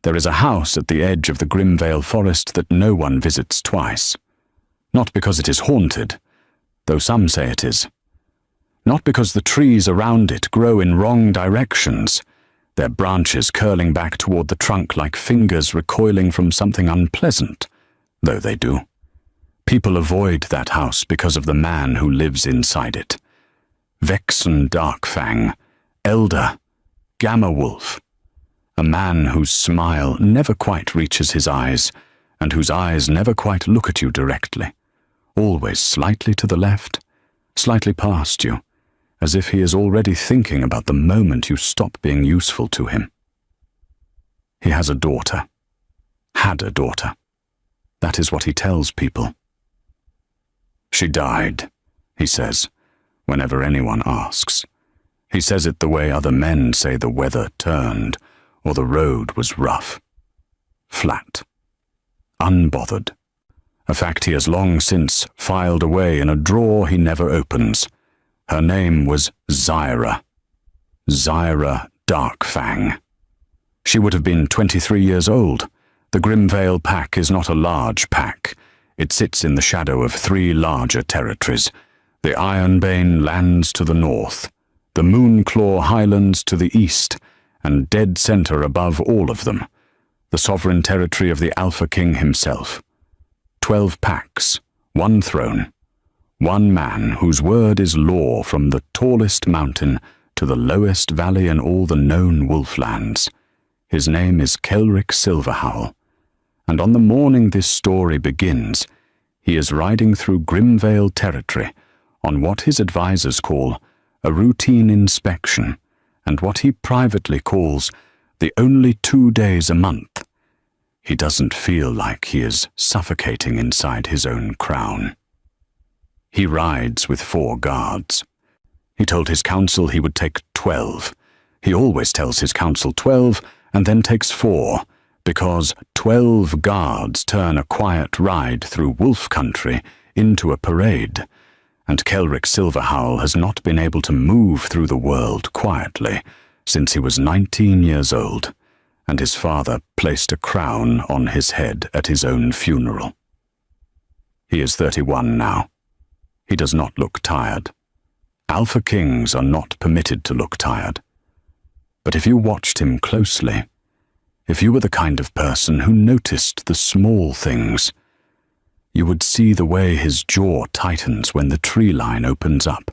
There is a house at the edge of the Grimvale forest that no one visits twice. Not because it is haunted, though some say it is. Not because the trees around it grow in wrong directions, their branches curling back toward the trunk like fingers recoiling from something unpleasant, though they do. People avoid that house because of the man who lives inside it. Vexen Darkfang, Elder, Gamma Wolf. A man whose smile never quite reaches his eyes, and whose eyes never quite look at you directly, always slightly to the left, slightly past you, as if he is already thinking about the moment you stop being useful to him. He has a daughter. Had a daughter. That is what he tells people. She died, he says, whenever anyone asks. He says it the way other men say the weather turned, or the road was rough. Flat. Unbothered. A fact he has long since filed away in a drawer he never opens. Her name was Zyra. Zyra Darkfang. She would have been 23 years old. The Grimvale pack is not a large pack. It sits in the shadow of 3 larger territories. The Ironbane lands to the north, the Moonclaw Highlands to the east, and dead center above all of them, the sovereign territory of the Alpha King himself. 12 packs, 1 throne, 1 man whose word is law from the tallest mountain to the lowest valley in all the known wolflands. His name is Kelric Silverhowl, and on the morning this story begins, he is riding through Grimvale territory on what his advisors call a routine inspection, and what he privately calls the only 2 days a month. He doesn't feel like he is suffocating inside his own crown. He rides with 4 guards. He told his council he would take 12. He always tells his council 12 and then takes 4, because 12 guards turn a quiet ride through wolf country into a parade, and Kelric Silverhowl has not been able to move through the world quietly since he was 19 years old, and his father placed a crown on his head at his own funeral. He is 31 now. He does not look tired. Alpha Kings are not permitted to look tired. But if you watched him closely, if you were the kind of person who noticed the small things, you would see the way his jaw tightens when the tree line opens up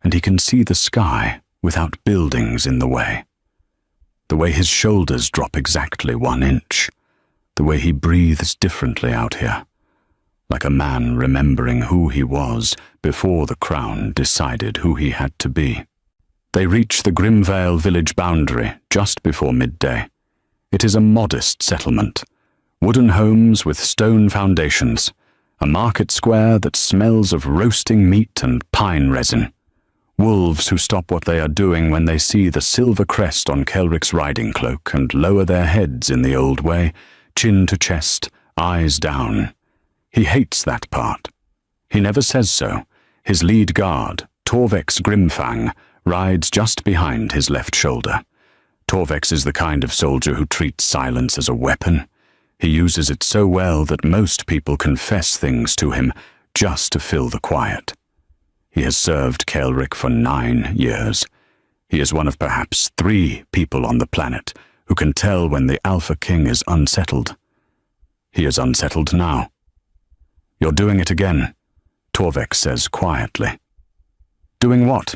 and he can see the sky without buildings in the way. The way his shoulders drop exactly 1 inch. The way he breathes differently out here, like a man remembering who he was before the crown decided who he had to be. They reach the Grimvale village boundary just before midday. It is a modest settlement. Wooden homes with stone foundations. A market square that smells of roasting meat and pine resin. Wolves who stop what they are doing when they see the silver crest on Kelric's riding cloak and lower their heads in the old way, chin to chest, eyes down. He hates that part. He never says so. His lead guard, Torvex Grimfang, rides just behind his left shoulder. Torvex is the kind of soldier who treats silence as a weapon. He uses it so well that most people confess things to him just to fill the quiet. He has served Kelric for 9 years. He is one of perhaps 3 people on the planet who can tell when the Alpha King is unsettled. He is unsettled now. "You're doing it again," Torvex says quietly. "Doing what?"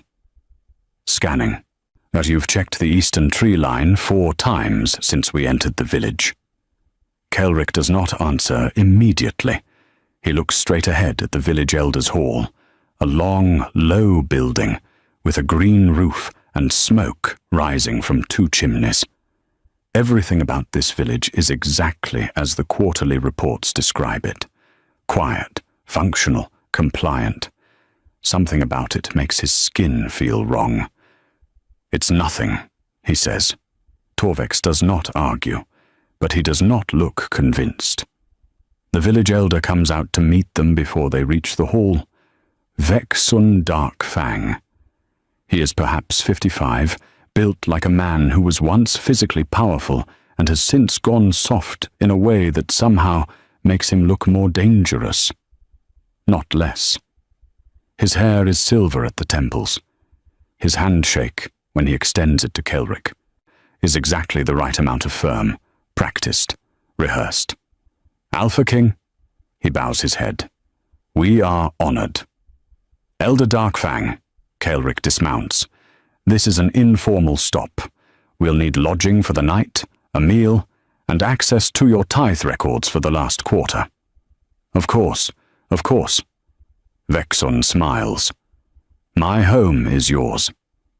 "Scanning. That you've checked the eastern tree line 4 times since we entered the village." Kelric does not answer immediately. He looks straight ahead at the village elders' hall, a long, low building with a green roof and smoke rising from 2 chimneys. Everything about this village is exactly as the quarterly reports describe it. Quiet, functional, compliant. Something about it makes his skin feel wrong. "It's nothing," he says. Torvex does not argue, but he does not look convinced. The village elder comes out to meet them before they reach the hall. Vexen Darkfang. He is perhaps 55, built like a man who was once physically powerful and has since gone soft in a way that somehow makes him look more dangerous, not less. His hair is silver at the temples. His handshake, when he extends it to Kelric, is exactly the right amount of firm, practiced, rehearsed. Alpha King, he bows his head. We are honored. Elder Darkfang, Kelric dismounts. This is an informal stop. We'll need lodging for the night, a meal, and access to your tithe records for the last quarter. Of course, of course. Vexon smiles. My home is yours.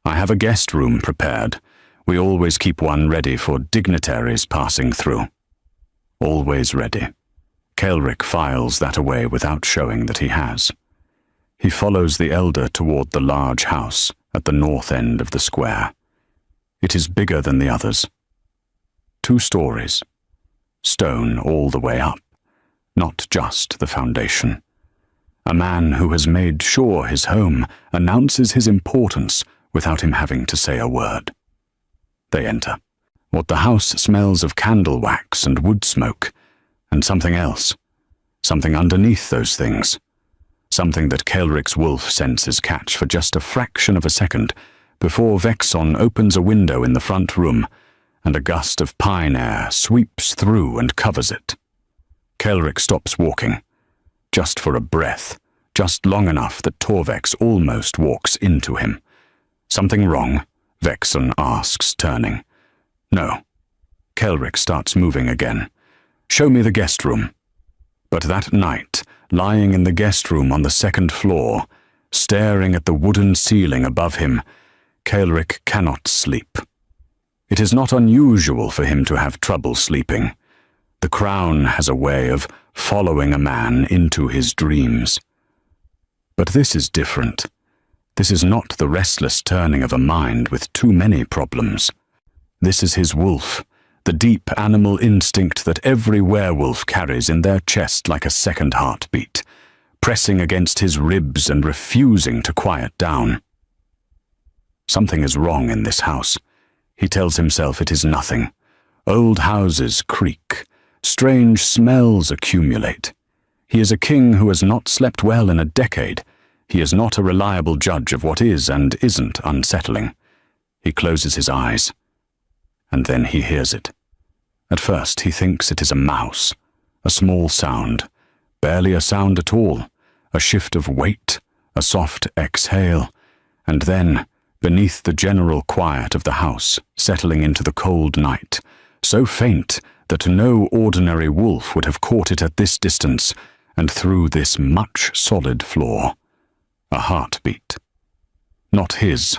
I have a guest room prepared. We always keep one ready for dignitaries passing through. Always ready. Kelric files that away without showing that he has. He follows the elder toward the large house at the north end of the square. It is bigger than the others. 2 stories. Stone all the way up, not just the foundation. A man who has made sure his home announces his importance without him having to say a word. They enter. What the house smells of candle wax and wood smoke, and something else, something underneath those things, something that Kelric's wolf senses catch for just a fraction of a second before Vexon opens a window in the front room and a gust of pine air sweeps through and covers it. Kelric stops walking, just for a breath, just long enough that Torvex almost walks into him. Something wrong? Vexon asks, turning. No. Kelric starts moving again. Show me the guest room. But that night, lying in the guest room on the 2nd floor, staring at the wooden ceiling above him, Kelric cannot sleep. It is not unusual for him to have trouble sleeping. The crown has a way of following a man into his dreams. But this is different. This is not the restless turning of a mind with too many problems. This is his wolf, the deep animal instinct that every werewolf carries in their chest like a second heartbeat, pressing against his ribs and refusing to quiet down. Something is wrong in this house. He tells himself it is nothing. Old houses creak. Strange smells accumulate. He is a king who has not slept well in a decade. He is not a reliable judge of what is and isn't unsettling. He closes his eyes. And then he hears it. At first he thinks it is a mouse, a small sound, barely a sound at all, a shift of weight, a soft exhale, and then, beneath the general quiet of the house, settling into the cold night, so faint that no ordinary wolf would have caught it at this distance and through this much solid floor. A heartbeat. Not his,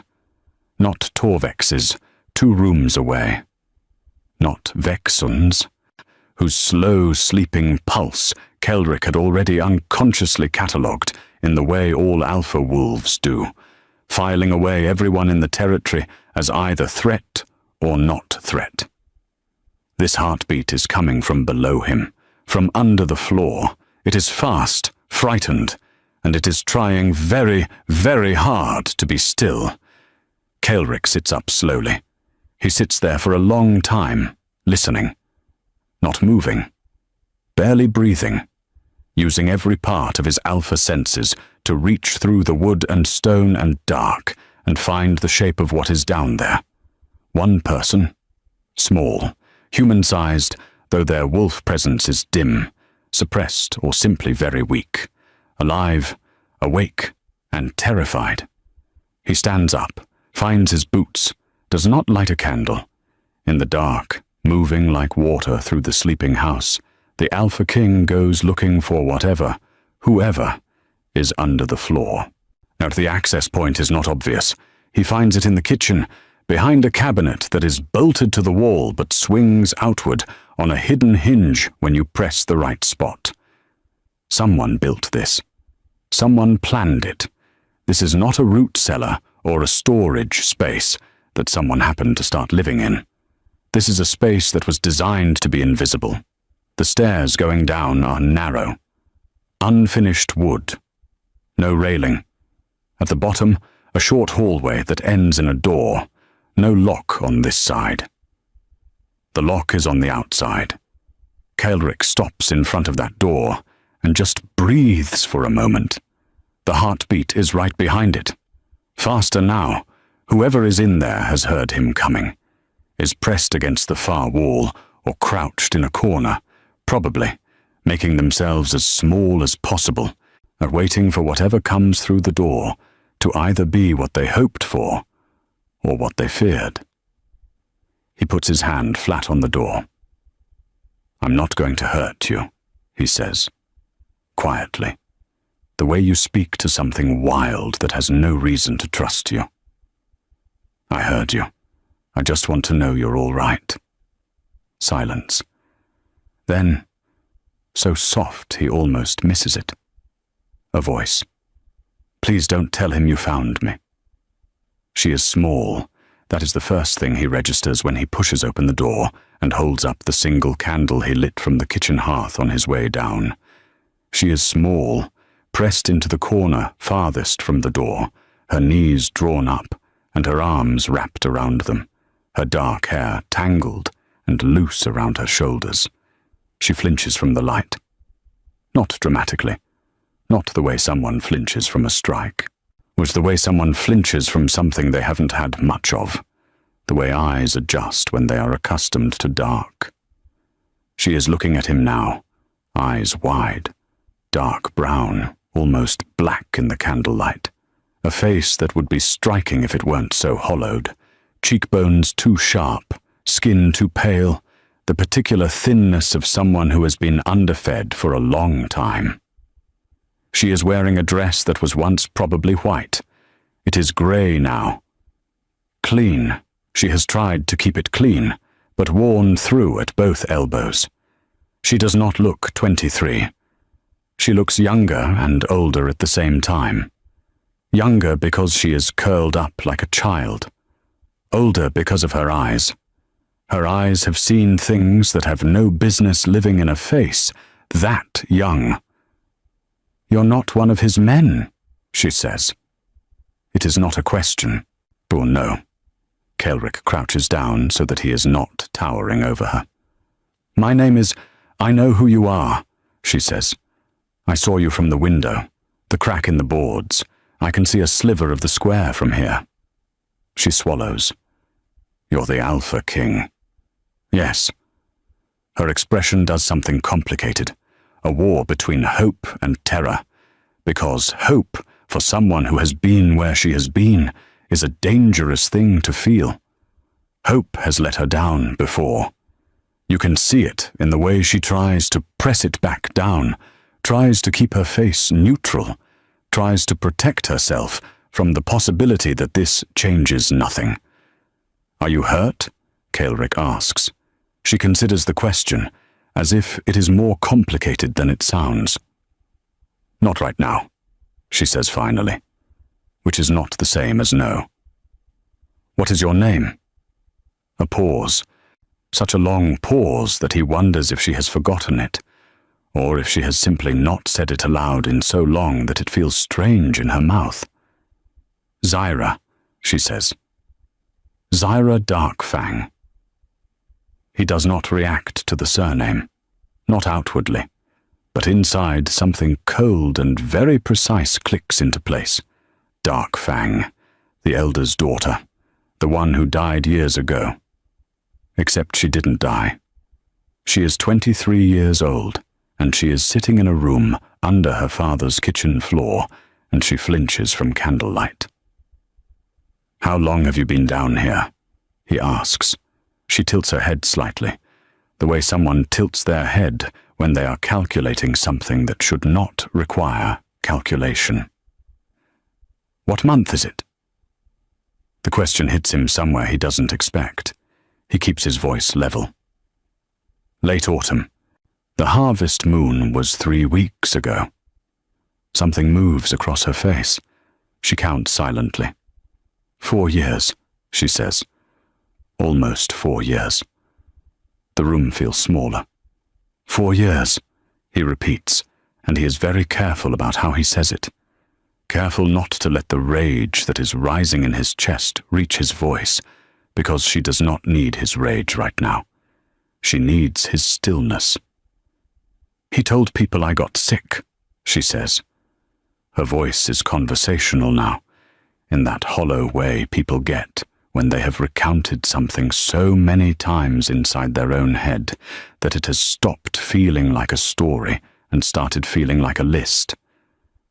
not Torvex's, 2 rooms away. Not Vexon's, whose slow sleeping pulse Kelric had already unconsciously catalogued in the way all alpha wolves do, filing away everyone in the territory as either threat or not threat. This heartbeat is coming from below him, from under the floor. It is fast, frightened, and it is trying very, very hard to be still. Kelric sits up slowly. He sits there for a long time, listening, not moving, barely breathing, using every part of his alpha senses to reach through the wood and stone and dark and find the shape of what is down there. One person, small, human-sized, though their wolf presence is dim, suppressed or simply very weak, alive, awake, and terrified. He stands up, finds his boots, does not light a candle. In the dark, moving like water through the sleeping house, the Alpha King goes looking for whatever, whoever, is under the floor. Now, the access point is not obvious. He finds it in the kitchen, behind a cabinet that is bolted to the wall but swings outward on a hidden hinge when you press the right spot. Someone built this. Someone planned it. This is not a root cellar or a storage space that someone happened to start living in. This is a space that was designed to be invisible. The stairs going down are narrow. Unfinished wood. No railing. At the bottom, a short hallway that ends in a door. No lock on this side. The lock is on the outside. Kaelric stops in front of that door and just breathes for a moment. The heartbeat is right behind it. Faster now. Whoever is in there has heard him coming, is pressed against the far wall or crouched in a corner, probably, making themselves as small as possible, and waiting for whatever comes through the door to either be what they hoped for or what they feared. He puts his hand flat on the door. "I'm not going to hurt you," he says, quietly, the way you speak to something wild that has no reason to trust you. "I heard you. I just want to know you're all right." Silence. Then, so soft he almost misses it. A voice. "Please don't tell him you found me." She is small. That is the first thing he registers when he pushes open the door and holds up the single candle he lit from the kitchen hearth on his way down. She is small, pressed into the corner farthest from the door, her knees drawn up and her arms wrapped around them, her dark hair tangled and loose around her shoulders. She flinches from the light. Not dramatically. Not the way someone flinches from a strike. Was the way someone flinches from something they haven't had much of. The way eyes adjust when they are accustomed to dark. She is looking at him now, eyes wide, dark brown, almost black in the candlelight. A face that would be striking if it weren't so hollowed. Cheekbones too sharp, skin too pale, the particular thinness of someone who has been underfed for a long time. She is wearing a dress that was once probably white. It is grey now. Clean. She has tried to keep it clean, but worn through at both elbows. She does not look 23. She looks younger and older at the same time. Younger because she is curled up like a child. Older because of her eyes. Her eyes have seen things that have no business living in a face that young. "You're not one of his men," she says. It is not a question. Or no. Kaelric crouches down so that he is not towering over her. "My name is... I know who you are," she says. "I saw you from the window, the crack in the boards. I can see a sliver of the square from here." She swallows. "You're the Alpha King." "Yes." Her expression does something complicated. A war between hope and terror. Because hope, for someone who has been where she has been, is a dangerous thing to feel. Hope has let her down before. You can see it in the way she tries to press it back down, tries to keep her face neutral, tries to protect herself from the possibility that this changes nothing. "Are you hurt?" Kaelric asks. She considers the question, as if it is more complicated than it sounds. "Not right now," she says finally, which is not the same as no. "What is your name?" A pause. Such a long pause that he wonders if she has forgotten it, or if she has simply not said it aloud in so long that it feels strange in her mouth. "Zyra," she says. "Zyra Darkfang." He does not react to the surname, not outwardly, but inside something cold and very precise clicks into place. Darkfang, the elder's daughter, the one who died years ago. Except she didn't die. She is 23 years old, and she is sitting in a room under her father's kitchen floor, and she flinches from candlelight. "How long have you been down here?" he asks. She tilts her head slightly, the way someone tilts their head when they are calculating something that should not require calculation. "What month is it?" The question hits him somewhere he doesn't expect. He keeps his voice level. "Late autumn. The harvest moon was 3 weeks ago." Something moves across her face. She counts silently. 4 years, she says. Almost 4 years. The room feels smaller. 4 years, he repeats, and he is very careful about how he says it. Careful not to let the rage that is rising in his chest reach his voice, because she does not need his rage right now. She needs his stillness. He told people I got sick, she says. Her voice is conversational now, in that hollow way people get when they have recounted something so many times inside their own head that it has stopped feeling like a story and started feeling like a list.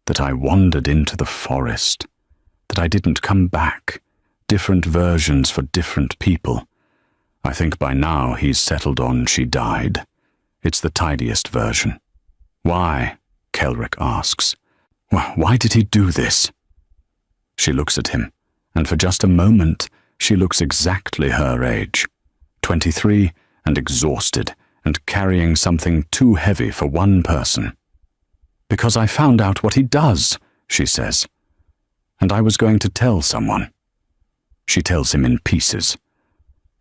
That I wandered into the forest, that I didn't come back, different versions for different people. I think by now he's settled on she died. It's the tidiest version. Why? Kelrick asks. Why did he do this? She looks at him, and for just a moment, she looks exactly her age. 23 and exhausted and carrying something too heavy for one person. Because I found out what he does, she says. And I was going to tell someone. She tells him in pieces.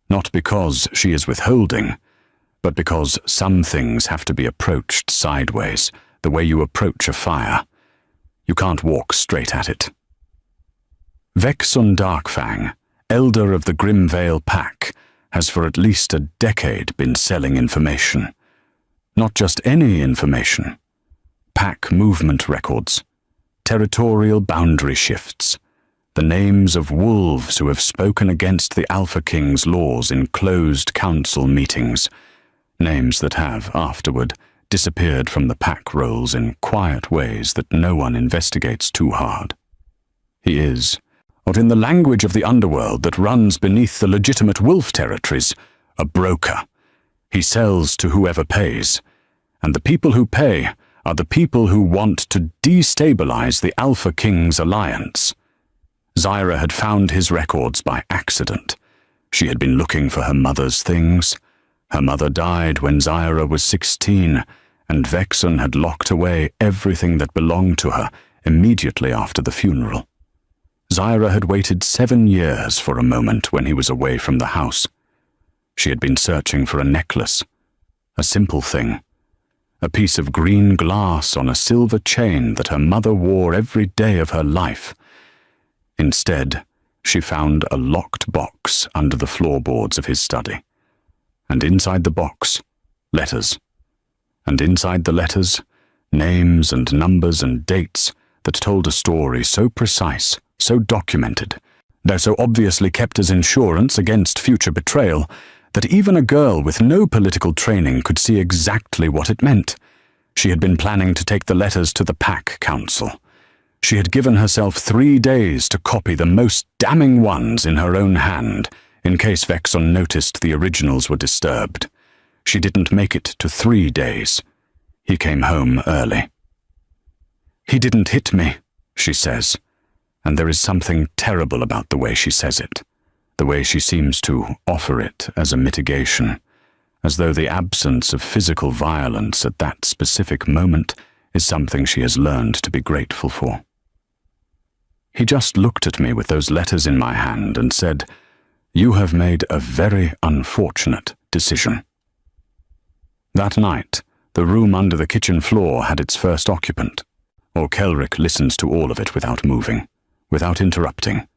Not because she is withholding, but because some things have to be approached sideways, the way you approach a fire. You can't walk straight at it. Vexun Darkfang, elder of the Grimvale Pack, has for at least a decade been selling information. Not just any information. Pack movement records, territorial boundary shifts, the names of wolves who have spoken against the Alpha King's laws in closed council meetings, names that have, afterward, disappeared from the pack rolls in quiet ways that no one investigates too hard. He is, or in the language of the underworld that runs beneath the legitimate wolf territories, a broker. He sells to whoever pays, and the people who pay are the people who want to destabilize the Alpha King's alliance. Zyra had found his records by accident. She had been looking for her mother's things. Her mother died when Zyra was 16, and Vexun had locked away everything that belonged to her immediately after the funeral. Zyra had waited 7 years for a moment when he was away from the house. She had been searching for a necklace, a simple thing, a piece of green glass on a silver chain that her mother wore every day of her life. Instead, she found a locked box under the floorboards of his study. And inside the box, letters. And inside the letters, names and numbers and dates that told a story so precise, so documented, though so obviously kept as insurance against future betrayal, that even a girl with no political training could see exactly what it meant. She had been planning to take the letters to the Pack Council. She had given herself 3 days to copy the most damning ones in her own hand, in case Vexun noticed the originals were disturbed. She didn't make it to 3 days. He came home early. He didn't hit me, she says, and there is something terrible about the way she says it, the way she seems to offer it as a mitigation, as though the absence of physical violence at that specific moment is something she has learned to be grateful for. He just looked at me with those letters in my hand and said, "You have made a very unfortunate decision." That night, the room under the kitchen floor had its first occupant. Or Kelrick listens to all of it without moving, without interrupting.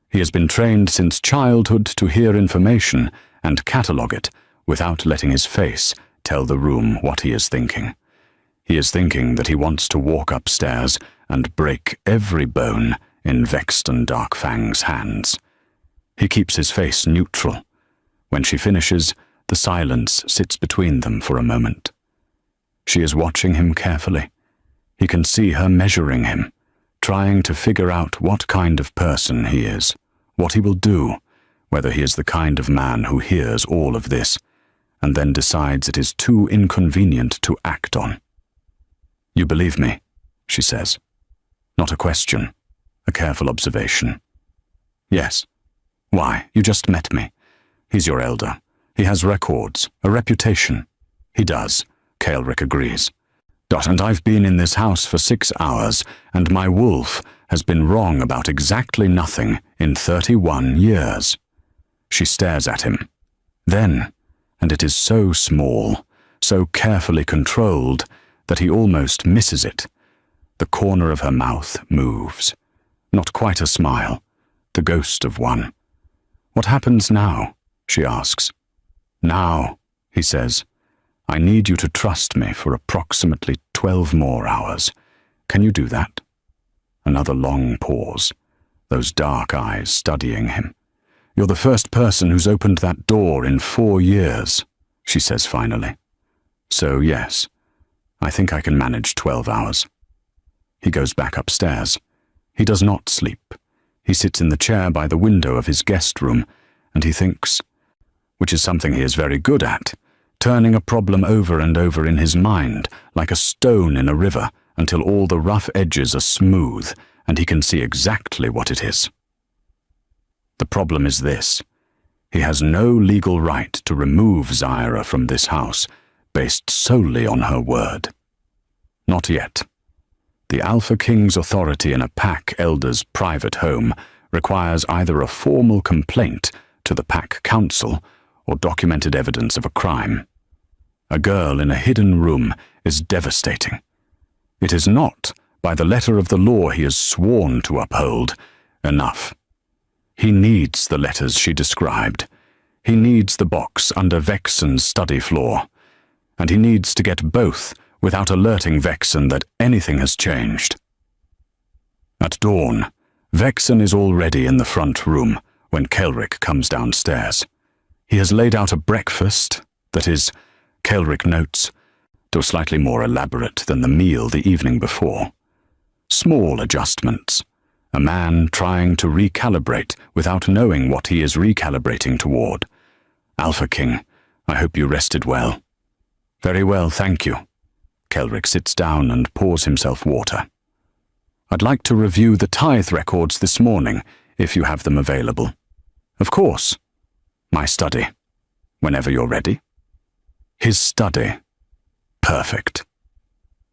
He has been trained since childhood to hear information and catalogue it without letting his face tell the room what he is thinking. He is thinking that he wants to walk upstairs and break every bone in Vexun Darkfang's hands. He keeps his face neutral. When she finishes, the silence sits between them for a moment. She is watching him carefully. He can see her measuring him, trying to figure out what kind of person he is, what he will do, whether he is the kind of man who hears all of this, and then decides it is too inconvenient to act on. "You believe me," she says. Not a question, a careful observation. "Yes. Why, you just met me. He's your elder. He has records, a reputation." "He does," Kelrick agrees. "And I've been in this house for 6 hours, and my wolf has been wrong about exactly nothing in 31 years. She stares at him. Then, and it is so small, so carefully controlled, that he almost misses it. The corner of her mouth moves. Not quite a smile, the ghost of one. "What happens now?" she asks. "Now," he says. "I need you to trust me for approximately 12 more hours. Can you do that?" Another long pause, those dark eyes studying him. "You're the first person who's opened that door in 4 years, she says finally. "So yes, I think I can manage 12 hours. He goes back upstairs. He does not sleep. He sits in the chair by the window of his guest room, and he thinks, which is something he is very good at, turning a problem over and over in his mind, like a stone in a river, until all the rough edges are smooth, and he can see exactly what it is. The problem is this. He has no legal right to remove Zaira from this house, based solely on her word. Not yet. The Alpha King's authority in a Pack Elder's private home requires either a formal complaint to the Pack Council or documented evidence of a crime. A girl in a hidden room is devastating. It is not, by the letter of the law he has sworn to uphold, enough. He needs the letters she described. He needs the box under Vexen's study floor. And he needs to get both without alerting Vexen that anything has changed. At dawn, Vexen is already in the front room when Kelrick comes downstairs. He has laid out a breakfast that is, Kelrick notes, though slightly more elaborate than the meal the evening before. Small adjustments. A man trying to recalibrate without knowing what he is recalibrating toward. "Alpha King, I hope you rested well." "Very well, thank you." Kelrick sits down and pours himself water. "I'd like to review the tithe records this morning, if you have them available." "Of course." "My study. Whenever you're ready." His study. Perfect.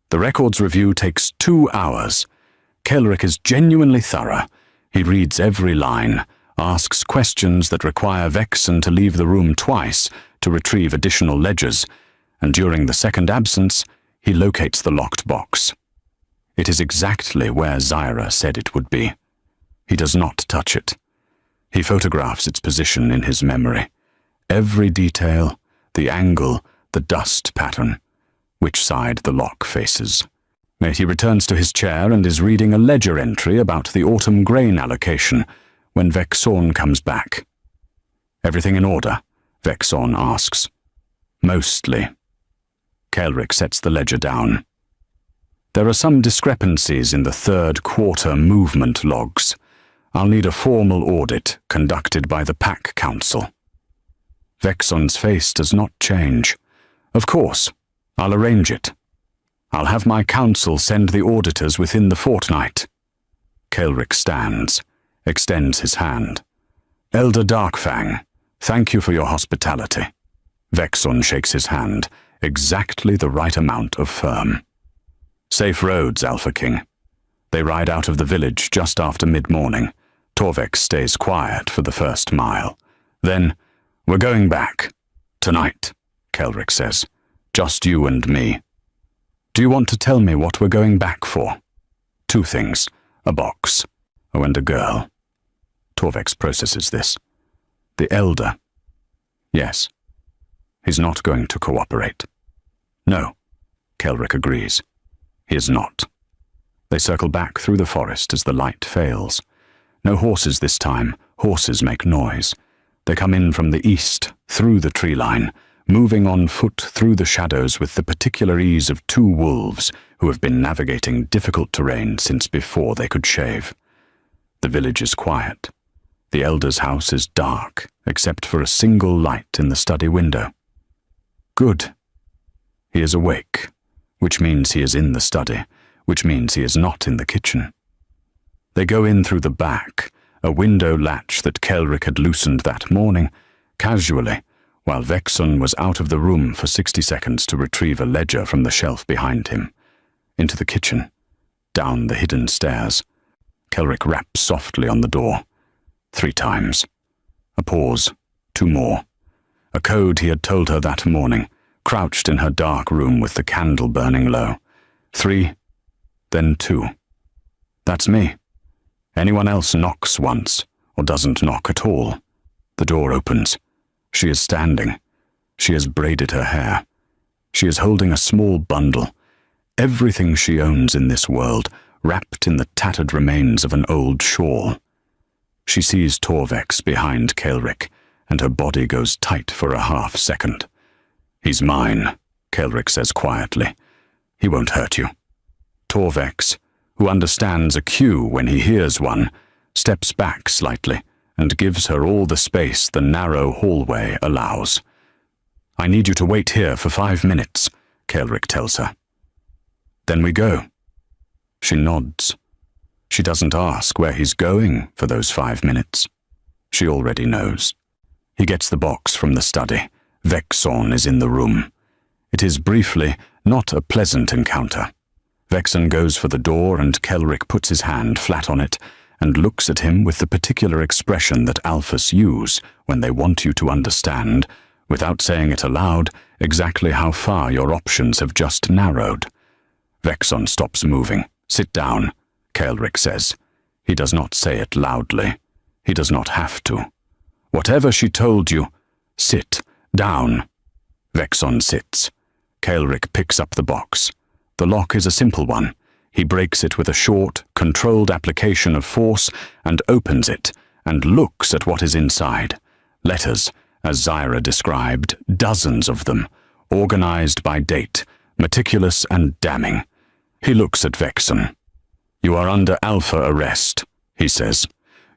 The records review takes 2 hours. Kelrick is genuinely thorough. He reads every line, asks questions that require Vexen to leave the room twice to retrieve additional ledgers, and during the second absence, he locates the locked box. It is exactly where Zaira said it would be. He does not touch it. He photographs its position in his memory. Every detail, the angle, the dust pattern, which side the lock faces. He returns to his chair and is reading a ledger entry about the autumn grain allocation when Vexen comes back. "Everything in order?" Vexen asks. "Mostly." Kelrick sets the ledger down. "There are some discrepancies in the third quarter movement logs. I'll need a formal audit conducted by the Pack Council." Vexen's face does not change. "Of course, I'll arrange it. I'll have my council send the auditors within the fortnight." Kelrick stands, extends his hand. "Elder Darkfang, thank you for your hospitality." Vexen shakes his hand, exactly the right amount of firm. "Safe roads, Alpha King." They ride out of the village just after mid-morning. Torvex stays quiet for the first mile. Then, "We're going back. Tonight," Kelrick says. "Just you and me." "Do you want to tell me what we're going back for?" "2 things. A box. Oh, and a girl." Torvex processes this. "The elder." "Yes." "He's not going to cooperate." "No," Kelrick agrees. "He is not." They circle back through the forest as the light fails. No horses this time. Horses make noise. They come in from the east, through the tree line, moving on foot through the shadows with the particular ease of 2 wolves who have been navigating difficult terrain since before they could shave. The village is quiet. The elder's house is dark, except for a single light in the study window. Good. He is awake, which means he is in the study, which means he is not in the kitchen. They go in through the back, a window latch that Kelrick had loosened that morning, casually, while Vexen was out of the room for 60 seconds to retrieve a ledger from the shelf behind him. Into the kitchen, down the hidden stairs. Kelrick raps softly on the door. 3 times. A pause. 2 more. A code he had told her that morning, crouched in her dark room with the candle burning low. 3, then 2. That's me. Anyone else knocks once, or doesn't knock at all. The door opens. She is standing. She has braided her hair. She is holding a small bundle, everything she owns in this world, wrapped in the tattered remains of an old shawl. She sees Torvex behind Kaelrik, and her body goes tight for a half-second. "He's mine," Kaelrik says quietly. "He won't hurt you." Torvex, who understands a cue when he hears one, steps back slightly and gives her all the space the narrow hallway allows. "I need you to wait here for 5 minutes," Kaelrik tells her. "Then we go." She nods. She doesn't ask where he's going for those 5 minutes. She already knows. He gets the box from the study. Vexon is in the room. It is briefly not a pleasant encounter. Vexon goes for the door and Kaelrik puts his hand flat on it and looks at him with the particular expression that Alphas use when they want you to understand, without saying it aloud, exactly how far your options have just narrowed. Vexon stops moving. "Sit down," Kaelrik says. He does not say it loudly. He does not have to. "Whatever she told you, sit down." Vexon sits. Kaelrik picks up the box. The lock is a simple one. He breaks it with a short, controlled application of force and opens it and looks at what is inside. Letters, as Zyra described, dozens of them, organized by date, meticulous and damning. He looks at Vexon. "You are under Alpha arrest," he says.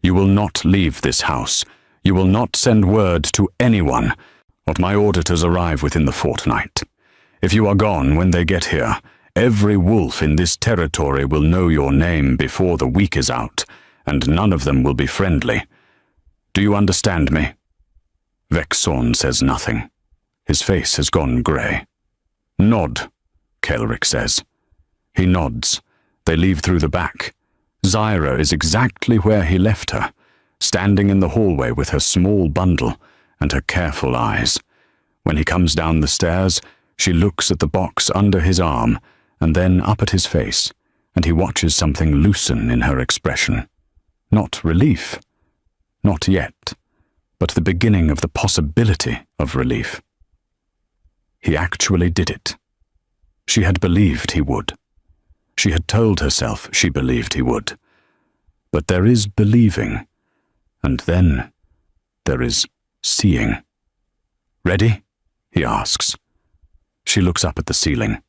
"You will not leave this house. You will not send word to anyone, but my auditors arrive within the fortnight. If you are gone when they get here, every wolf in this territory will know your name before the week is out, and none of them will be friendly. Do you understand me?" Vexon says nothing. His face has gone grey. "Nod," Kaelrik says. He nods. They leave through the back. Zyra is exactly where he left her, standing in the hallway with her small bundle and her careful eyes. When he comes down the stairs, she looks at the box under his arm and then up at his face, and he watches something loosen in her expression. Not relief. Not yet, but the beginning of the possibility of relief. He actually did it. She had believed he would. She had told herself she believed he would. But there is believing, and then there is seeing. "Ready?" he asks. She looks up at the ceiling,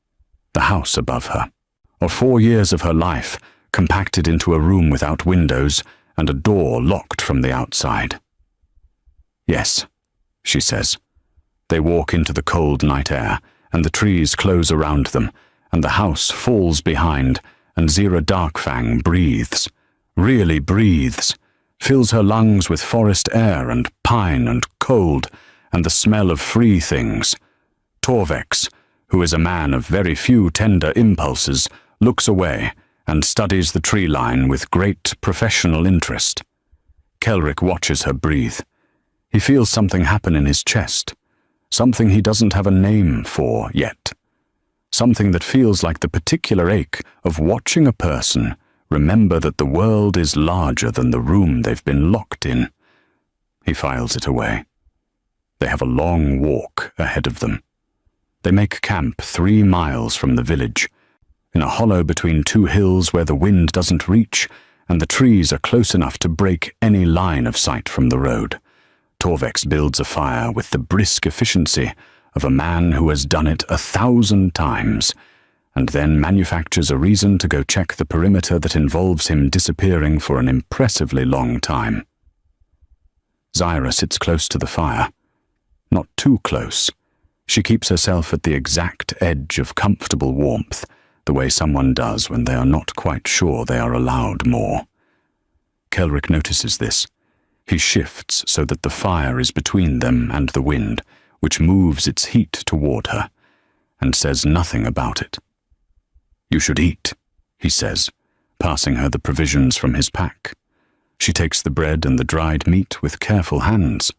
the house above her, or 4 years of her life compacted into a room without windows and a door locked from the outside. "Yes," she says. They walk into the cold night air, and the trees close around them, and the house falls behind, and Zira Darkfang breathes, really breathes, fills her lungs with forest air and pine and cold, and the smell of free things. Torvex, who is a man of very few tender impulses, looks away and studies the tree line with great professional interest. Kaelrik watches her breathe. He feels something happen in his chest, something he doesn't have a name for yet, something that feels like the particular ache of watching a person remember that the world is larger than the room they've been locked in. He files it away. They have a long walk ahead of them. They make camp 3 miles from the village, in a hollow between 2 hills where the wind doesn't reach and the trees are close enough to break any line of sight from the road. Torvex builds a fire with the brisk efficiency of a man who has done it 1,000 times, and then manufactures a reason to go check the perimeter that involves him disappearing for an impressively long time. Zyra sits close to the fire. Not too close. She keeps herself at the exact edge of comfortable warmth, the way someone does when they are not quite sure they are allowed more. Kaelrik notices this. He shifts so that the fire is between them and the wind, which moves its heat toward her, and says nothing about it. "You should eat," he says, passing her the provisions from his pack. She takes the bread and the dried meat with careful hands.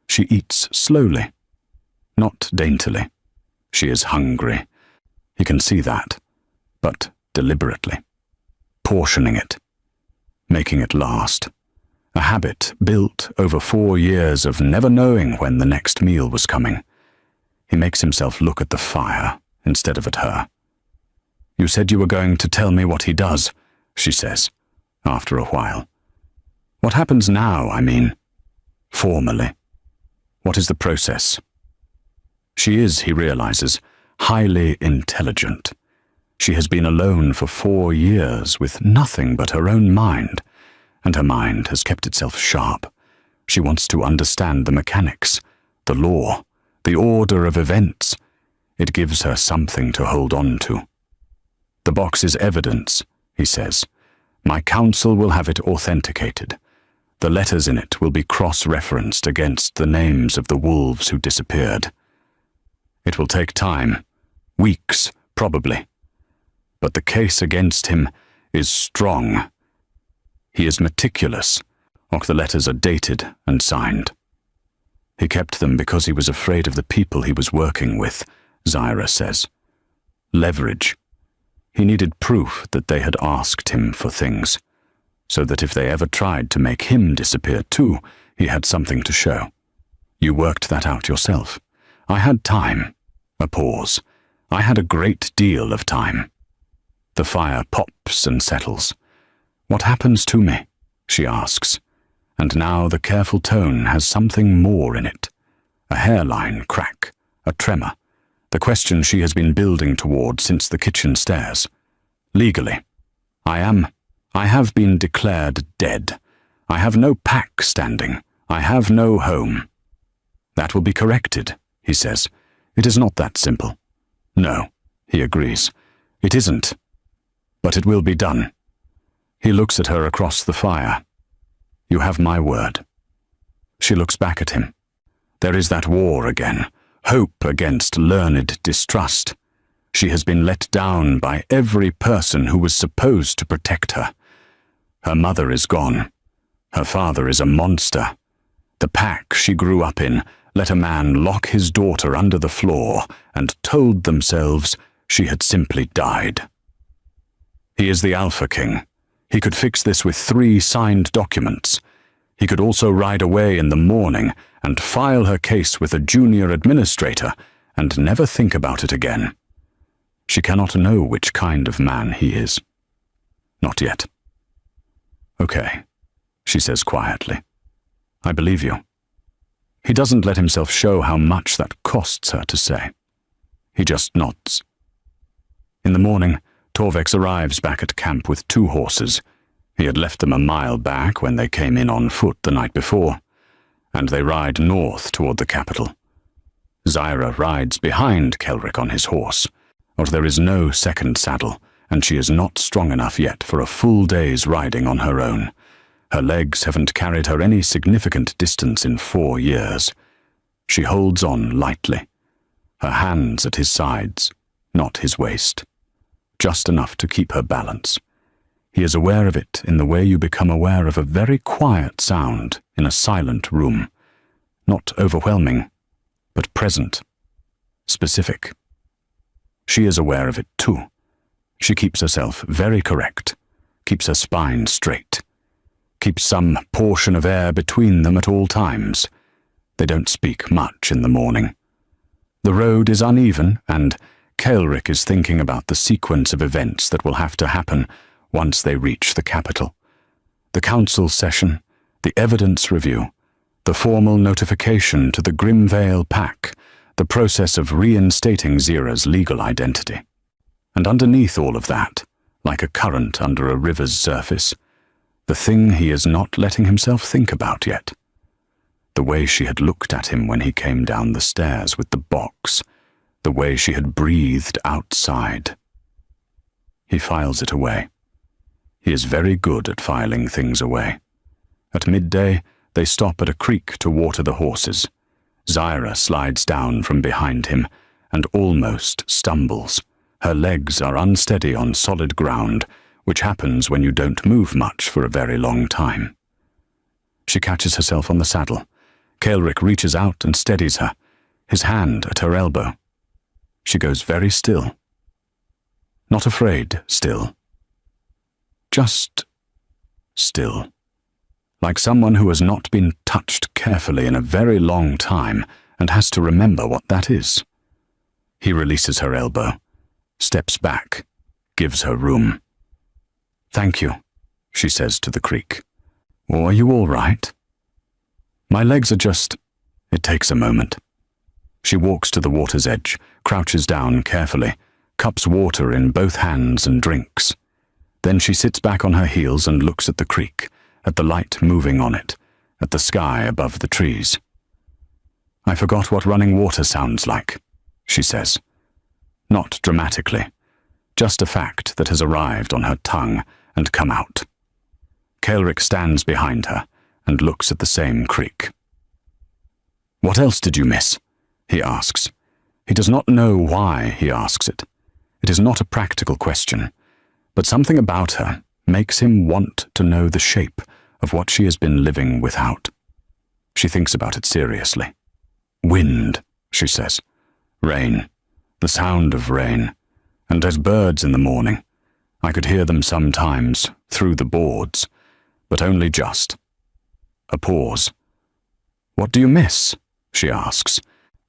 She eats slowly, not daintily. She is hungry. He can see that, but deliberately. Portioning it, making it last. A habit built over 4 years of never knowing when the next meal was coming. He makes himself look at the fire instead of at her. "You said you were going to tell me what he does," she says, after a while. "What happens now, I mean? Formally. What is the process?" She is, he realizes, highly intelligent. She has been alone for 4 years with nothing but her own mind, and her mind has kept itself sharp. She wants to understand the mechanics, the law, the order of events. It gives her something to hold on to. "The box is evidence," he says. "My counsel will have it authenticated. The letters in it will be cross-referenced against the names of the wolves who disappeared. It will take time, weeks, probably. But the case against him is strong. He is meticulous, or the letters are dated and signed. He kept them because he was afraid of the people he was working with," Zyra says. "Leverage. He needed proof that they had asked him for things, so that if they ever tried to make him disappear too, he had something to show. You worked that out yourself. I had time." A pause. "I had a great deal of time." The fire pops and settles. "What happens to me?" she asks, and now the careful tone has something more in it. A hairline crack, a tremor, the question she has been building toward since the kitchen stairs. "Legally, I have been declared dead. I have no pack standing. I have no home." "That will be corrected," he says. "It is not that simple." "No," he agrees. "It isn't. But it will be done." He looks at her across the fire. "You have my word." She looks back at him. There is that war again, hope against learned distrust. She has been let down by every person who was supposed to protect her. Her mother is gone. Her father is a monster. The pack she grew up in let a man lock his daughter under the floor and told themselves she had simply died. He is the Alpha King. He could fix this with 3 signed documents. He could also ride away in the morning and file her case with a junior administrator and never think about it again. She cannot know which kind of man he is. Not yet. "Okay," she says quietly. "I believe you." He doesn't let himself show how much that costs her to say. He just nods. In the morning, Torvex arrives back at camp with 2 horses. He had left them a mile back when they came in on foot the night before, and they ride north toward the capital. Zyra rides behind Kelric on his horse, but there is no second saddle, and she is not strong enough yet for a full day's riding on her own. Her legs haven't carried her any significant distance in 4 years. She holds on lightly, her hands at his sides, not his waist, just enough to keep her balance. He is aware of it in the way you become aware of a very quiet sound in a silent room. Not overwhelming, but present, specific. She is aware of it too. She keeps herself very correct, keeps her spine straight, keeps some portion of air between them at all times. They don't speak much in the morning. The road is uneven, and Kelric is thinking about the sequence of events that will have to happen once they reach the capital. The council session, the evidence review, the formal notification to the Grimvale Pack, the process of reinstating Zira's legal identity. And underneath all of that, like a current under a river's surface, the thing he is not letting himself think about yet. The way she had looked at him when he came down the stairs with the box, the way she had breathed outside. He files it away. He is very good at filing things away. At midday, they stop at a creek to water the horses. Zyra slides down from behind him and almost stumbles. Her legs are unsteady on solid ground, which happens when you don't move much for a very long time. She catches herself on the saddle. Kelric reaches out and steadies her, his hand at her elbow. She goes very still. Not afraid, still. Just still. Like someone who has not been touched carefully in a very long time and has to remember what that is. He releases her elbow, steps back, gives her room. "Thank you," she says to the creek. "Are you all right?" "My legs are just—" It takes a moment. She walks to the water's edge, crouches down carefully, cups water in both hands and drinks. Then she sits back on her heels and looks at the creek, at the light moving on it, at the sky above the trees. "I forgot what running water sounds like," she says. Not dramatically, just a fact that has arrived on her tongue and come out. Kaelric stands behind her and looks at the same creek. "What else did you miss?" he asks. He does not know why he asks it. It is not a practical question, but something about her makes him want to know the shape of what she has been living without. She thinks about it seriously. "Wind," she says. "Rain. The sound of rain. And there's birds in the morning. I could hear them sometimes, through the boards, but only just." A pause. "What do you miss?" she asks,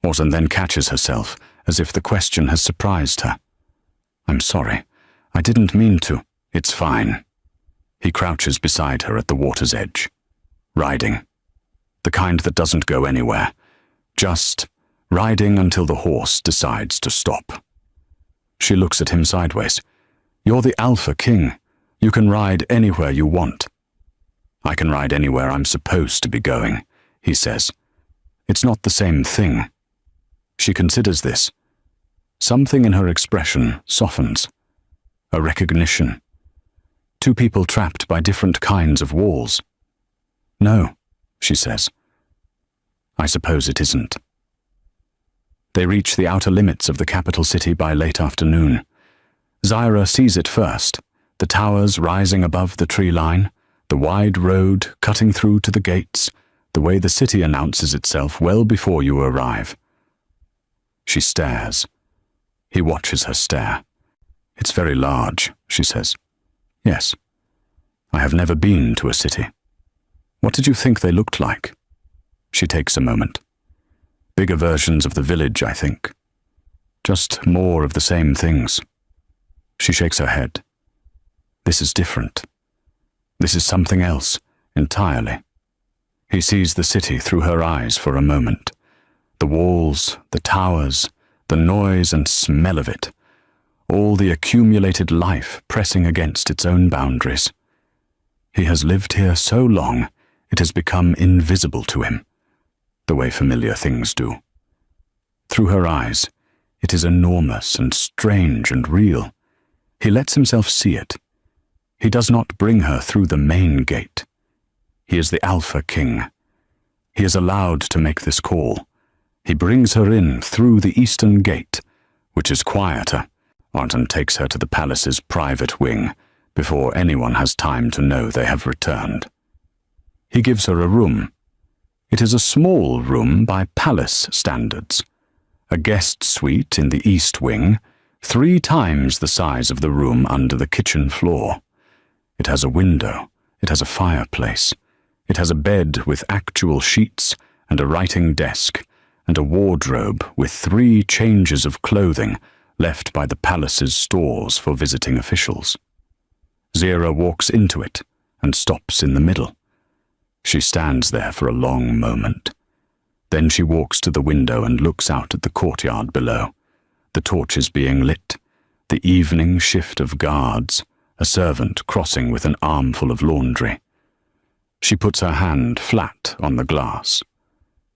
and then catches herself, as if the question has surprised her. "I'm sorry. I didn't mean to. It's fine." He crouches beside her at the water's edge. Riding. The kind that doesn't go anywhere. Just riding until the horse decides to stop. She looks at him sideways. "You're the Alpha King. You can ride anywhere you want." "I can ride anywhere I'm supposed to be going," he says. "It's not the same thing." She considers this. Something in her expression softens. A recognition. Two people trapped by different kinds of walls. "No," she says. "I suppose it isn't." They reach the outer limits of the capital city by late afternoon. Zyra sees it first, the towers rising above the tree line, the wide road cutting through to the gates, the way the city announces itself well before you arrive. She stares. He watches her stare. "It's very large," she says. "Yes. I have never been to a city." "What did you think they looked like?" She takes a moment. "Bigger versions of the village, I think. Just more of the same things." She shakes her head. "This is different. This is something else, entirely." He sees the city through her eyes for a moment. The walls, the towers, the noise and smell of it. All the accumulated life pressing against its own boundaries. He has lived here so long, it has become invisible to him, the way familiar things do. Through her eyes, it is enormous and strange and real. He lets himself see it. He does not bring her through the main gate. He is the Alpha King. He is allowed to make this call. He brings her in through the eastern gate, which is quieter, and takes her to the palace's private wing before anyone has time to know they have returned. He gives her a room. It is a small room by palace standards. A guest suite in the east wing, 3 times the size of the room under the kitchen floor. It has a window. It has a fireplace. It has a bed with actual sheets and a writing desk, and a wardrobe with 3 changes of clothing left by the palace's stores for visiting officials. Zyra walks into it and stops in the middle. She stands there for a long moment. Then she walks to the window and looks out at the courtyard below, the torches being lit, the evening shift of guards, a servant crossing with an armful of laundry. She puts her hand flat on the glass.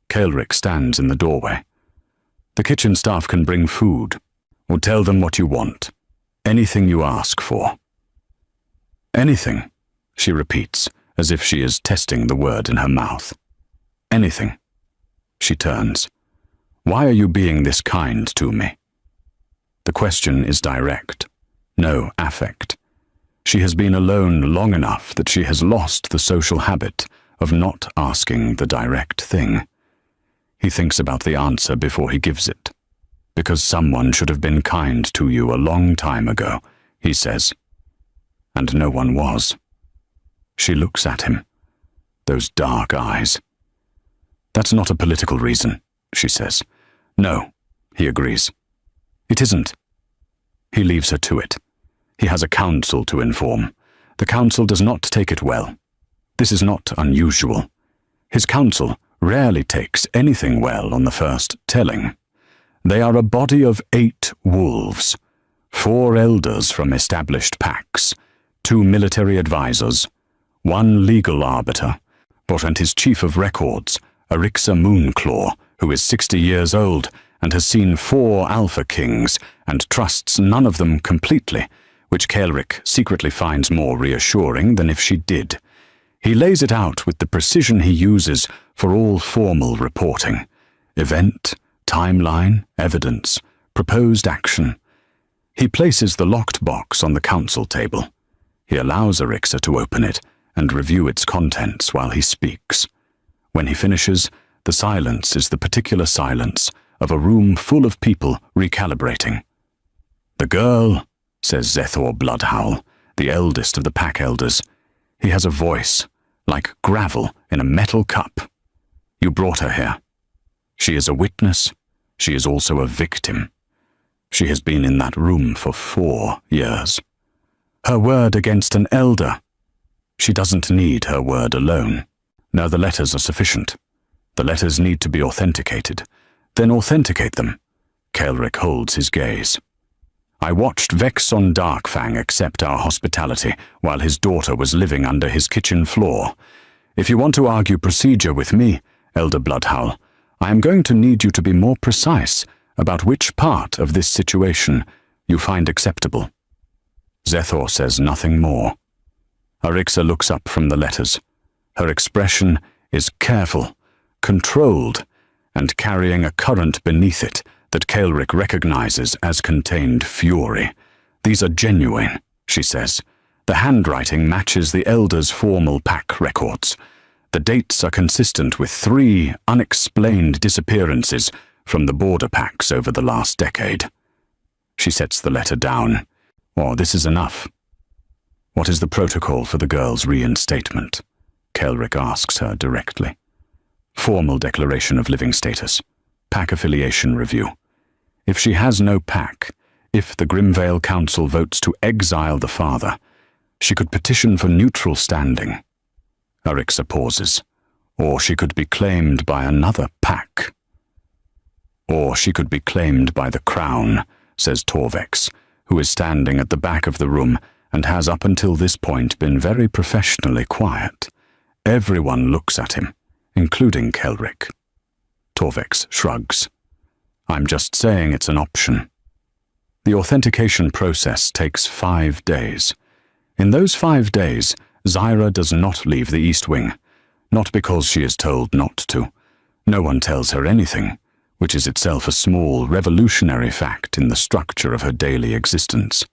Kaelric stands in the doorway. "The kitchen staff can bring food, or tell them what you want. Anything you ask for." "Anything," she repeats, as if she is testing the word in her mouth. "Anything." She turns. "Why are you being this kind to me?" The question is direct. No affect. She has been alone long enough that she has lost the social habit of not asking the direct thing. He thinks about the answer before he gives it. "Because someone should have been kind to you a long time ago," he says. "And no one was." She looks at him. Those dark eyes. "That's not a political reason," she says. "No," he agrees. It isn't. He leaves her to it. He has a council to inform. The council does not take it well. This is not unusual. His council rarely takes anything well on the first telling. They are a body of 8 wolves, 4 elders from established packs, 2 military advisors, 1 legal arbiter, and his chief of records, Arixa Moonclaw, who is 60 years old and has seen 4 Alpha Kings and trusts none of them completely, which Kaelric secretly finds more reassuring than if she did. He lays it out with the precision he uses for all formal reporting: event, timeline, evidence, proposed action. He places the locked box on the council table. He allows Arixa to open it and review its contents while he speaks. When he finishes, the silence is the particular silence of a room full of people recalibrating. "The girl," says Zethor Bloodhowl, the eldest of the pack elders. He has a voice, like gravel in a metal cup. "You brought her here. She is a witness. She is also a victim. She has been in that room for 4 years. Her word against an elder. She doesn't need her word alone. Now the letters are sufficient. The letters need to be authenticated. Then authenticate them." Kaelric holds his gaze. "I watched Vexon Darkfang accept our hospitality while his daughter was living under his kitchen floor. If you want to argue procedure with me, Elder Bloodhowl, I am going to need you to be more precise about which part of this situation you find acceptable." Zethor says nothing more. Arixa looks up from the letters. Her expression is careful, controlled, and carrying a current beneath it that Kaelric recognizes as contained fury. "These are genuine," she says. "The handwriting matches the elders' formal pack records. The dates are consistent with 3 unexplained disappearances from the border packs over the last decade." She sets the letter down. This is enough." "What is the protocol for the girl's reinstatement?" Kaelric asks her directly. "Formal declaration of living status. Pack affiliation review. If she has no pack, if the Grimvale Council votes to exile the father, she could petition for neutral standing." Arixa pauses. "Or she could be claimed by another pack." "Or she could be claimed by the Crown," says Torvex, who is standing at the back of the room and has up until this point been very professionally quiet. Everyone looks at him, including Kaelric. Torvex shrugs. "I'm just saying it's an option." The authentication process takes 5 days. In those 5 days, Zyra does not leave the East Wing, not because she is told not to. No one tells her anything, which is itself a small, revolutionary fact in the structure of her daily existence.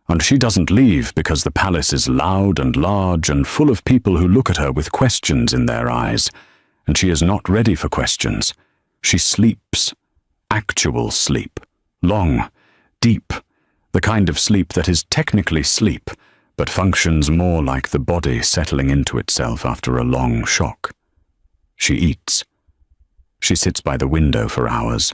And she doesn't leave because the palace is loud and large and full of people who look at her with questions in their eyes, and she is not ready for questions. She sleeps. Actual sleep. Long. Deep. The kind of sleep that is technically sleep, but functions more like the body settling into itself after a long shock. She eats. She sits by the window for hours.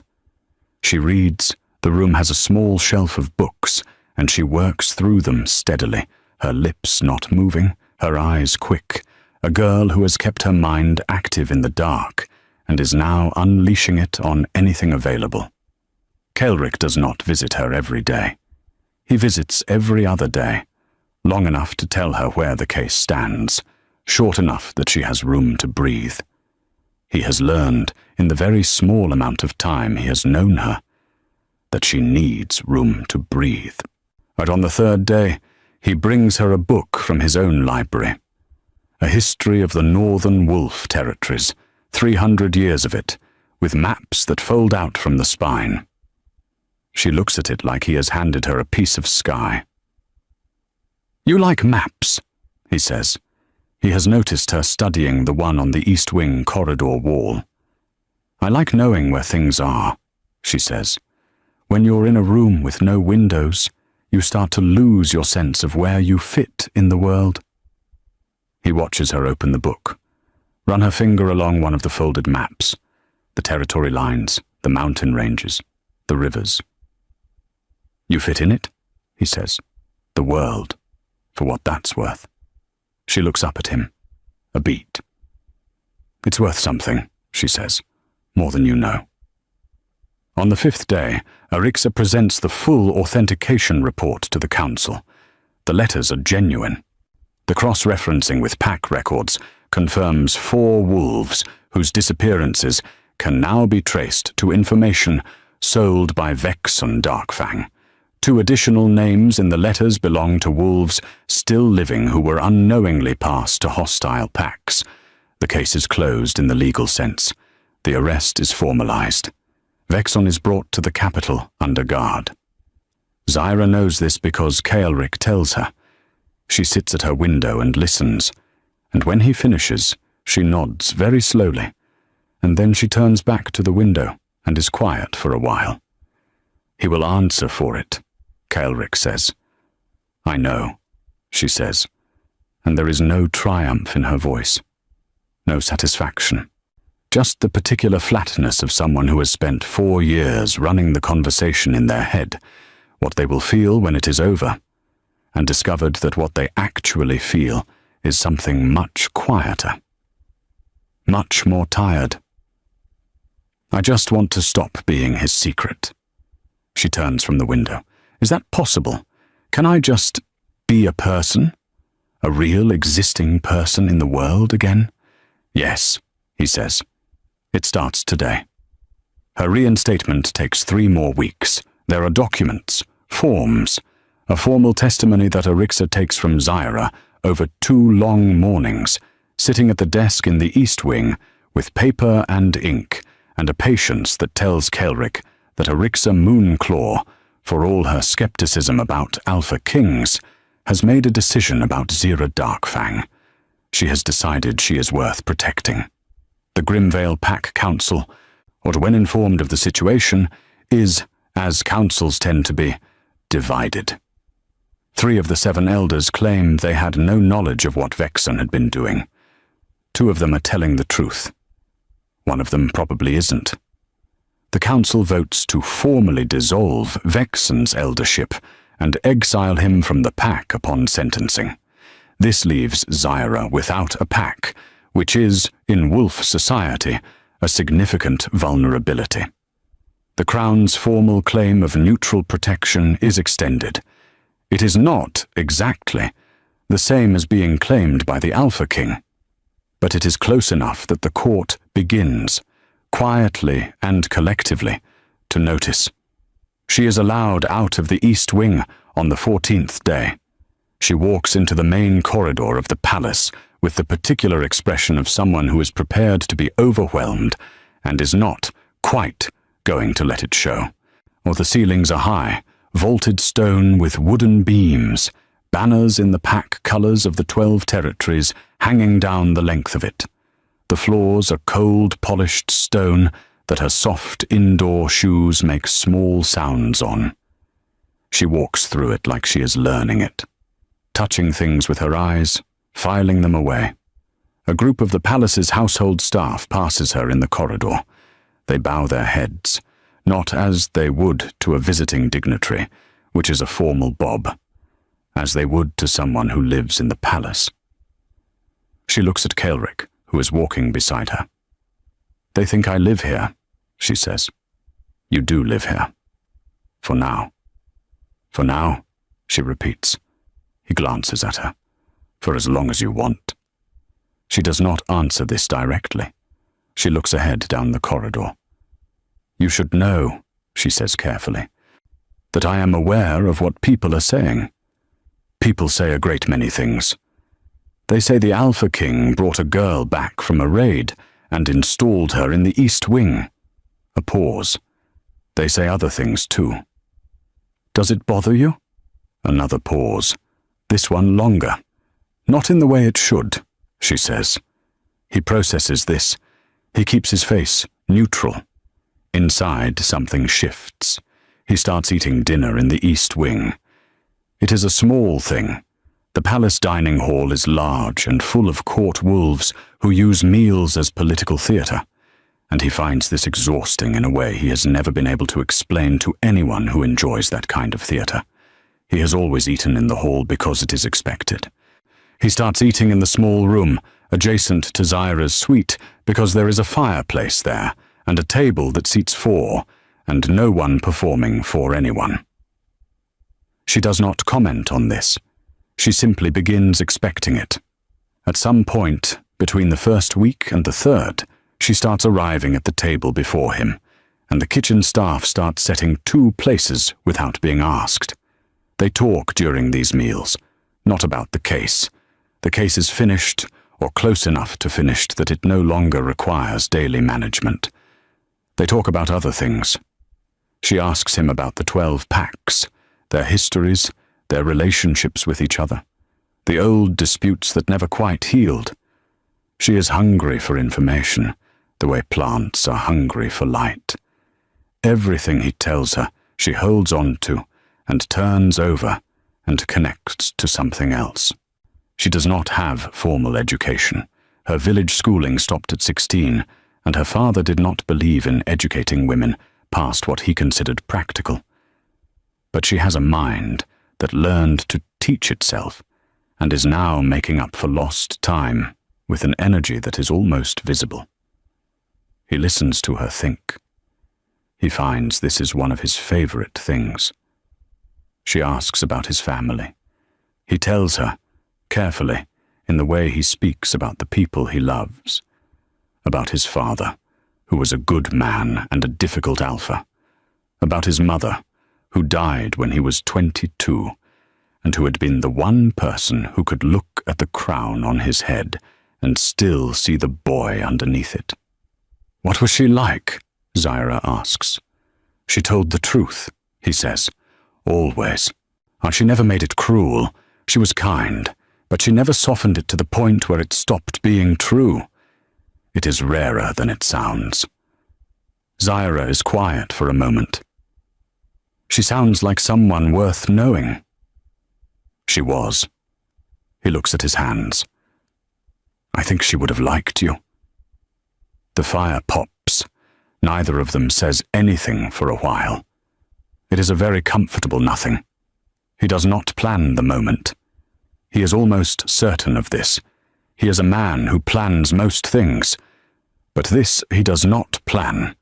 She reads. The room has a small shelf of books, and she works through them steadily, her lips not moving, her eyes quick, a girl who has kept her mind active in the dark and is now unleashing it on anything available. Kaelric does not visit her every day. He visits every other day, long enough to tell her where the case stands, short enough that she has room to breathe. He has learned, in the very small amount of time he has known her, that she needs room to breathe. But on the 3rd day, he brings her a book from his own library, a history of the northern wolf territories, 300 years of it, with maps that fold out from the spine. She looks at it like he has handed her a piece of sky. "You like maps," he says. He has noticed her studying the one on the East Wing corridor wall. "I like knowing where things are," she says. "When you're in a room with no windows, you start to lose your sense of where you fit in the world." He watches her open the book, run her finger along one of the folded maps, the territory lines, the mountain ranges, the rivers. You fit in it, he says. The world, for what that's worth. She looks up at him. A beat. It's worth something, she says. More than you know. On the 5th day, Arixa presents the full authentication report to the council. The letters are genuine. The cross-referencing with pack records confirms 4 wolves whose disappearances can now be traced to information sold by Vexon Darkfang. 2 additional names in the letters belong to wolves still living who were unknowingly passed to hostile packs. The case is closed in the legal sense. The arrest is formalized. Vexon is brought to the capital under guard. Zyra knows this because Kaelric tells her. She sits at her window and listens, and when he finishes, she nods very slowly, and then she turns back to the window and is quiet for a while. He will answer for it, Kaelric says. I know, she says, and there is no triumph in her voice, no satisfaction. Just the particular flatness of someone who has spent 4 years running the conversation in their head, what they will feel when it is over, and discovered that what they actually feel is something much quieter, much more tired. I just want to stop being his secret. She turns from the window. Is that possible? Can I just be a person? A real existing person in the world again? Yes, he says. It starts today. Her reinstatement takes 3 more weeks. There are documents, forms, a formal testimony that Arixa takes from Zyra over 2 long mornings, sitting at the desk in the East Wing with paper and ink, and a patience that tells Kaelric that Arixa Moonclaw, for all her skepticism about Alpha Kings, has made a decision about Zira Darkfang. She has decided she is worth protecting. The Grimvale Pack Council, or when informed of the situation, is, as councils tend to be, divided. 3 of the 7 elders claim they had no knowledge of what Vexon had been doing. 2 of them are telling the truth. 1 of them probably isn't. The council votes to formally dissolve Vexon's eldership and exile him from the pack upon sentencing. This leaves Zyra without a pack, which is, in wolf society, a significant vulnerability. The Crown's formal claim of neutral protection is extended. It is not, exactly, the same as being claimed by the Alpha King, but it is close enough that the court begins, quietly and collectively, to notice. She is allowed out of the East Wing on the 14th day. She walks into the main corridor of the palace with the particular expression of someone who is prepared to be overwhelmed and is not quite going to let it show. Or the ceilings are high, vaulted stone with wooden beams, banners in the pack colours of the 12 territories hanging down the length of it. The floors are cold, polished stone that her soft indoor shoes make small sounds on. She walks through it like she is learning it, touching things with her eyes, filing them away. A group of the palace's household staff passes her in the corridor. They bow their heads, not as they would to a visiting dignitary, which is a formal bob, as they would to someone who lives in the palace. She looks at Kaelric, who is walking beside her. They think I live here, she says. You do live here. For now. For now, she repeats. He glances at her. For as long as you want. She does not answer this directly. She looks ahead down the corridor. You should know, she says carefully, that I am aware of what people are saying. People say a great many things. They say the Alpha King brought a girl back from a raid and installed her in the East Wing. A pause. They say other things too. Does it bother you? Another pause. This one longer. Not in the way it should, she says. He processes this. He keeps his face neutral. Inside, something shifts. He starts eating dinner in the East Wing. It is a small thing. The palace dining hall is large and full of court wolves who use meals as political theatre. and he finds this exhausting in a way he has never been able to explain to anyone who enjoys that kind of theatre. He has always eaten in the hall because it is expected. He starts eating in the small room adjacent to Zyra's suite because there is a fireplace there and a table that seats 4, and no one performing for anyone. She does not comment on this. She simply begins expecting it. At some point, between the first week and the 3rd, she starts arriving at the table before him, and the kitchen staff start setting 2 places without being asked. They talk during these meals, not about the case. The case is finished, or close enough to finished that it no longer requires daily management. They talk about other things. She asks him about the 12 packs, their histories, their relationships with each other, the old disputes that never quite healed. She is hungry for information, the way plants are hungry for light. Everything he tells her, she holds on to and turns over and connects to something else. She does not have formal education. Her village schooling stopped at 16, and her father did not believe in educating women past what he considered practical. But she has a mind that learned to teach itself and is now making up for lost time with an energy that is almost visible. He listens to her think. He finds this is one of his favorite things. She asks about his family. He tells her, carefully, in the way he speaks about the people he loves, about his father, who was a good man and a difficult alpha, about his mother, who died when he was 22, and who had been the one person who could look at the crown on his head and still see the boy underneath it. "What was she like?" Zyra asks. "She told the truth," he says. "Always. She never made it cruel. She was kind, but she never softened it to the point where it stopped being true. It is rarer than it sounds." Zyra is quiet for a moment. "She sounds like someone worth knowing." "She was." He looks at his hands. "I think she would have liked you." The fire pops. Neither of them says anything for a while. It is a very comfortable nothing. He does not plan the moment. He is almost certain of this. He is a man who plans most things. But this he does not plan,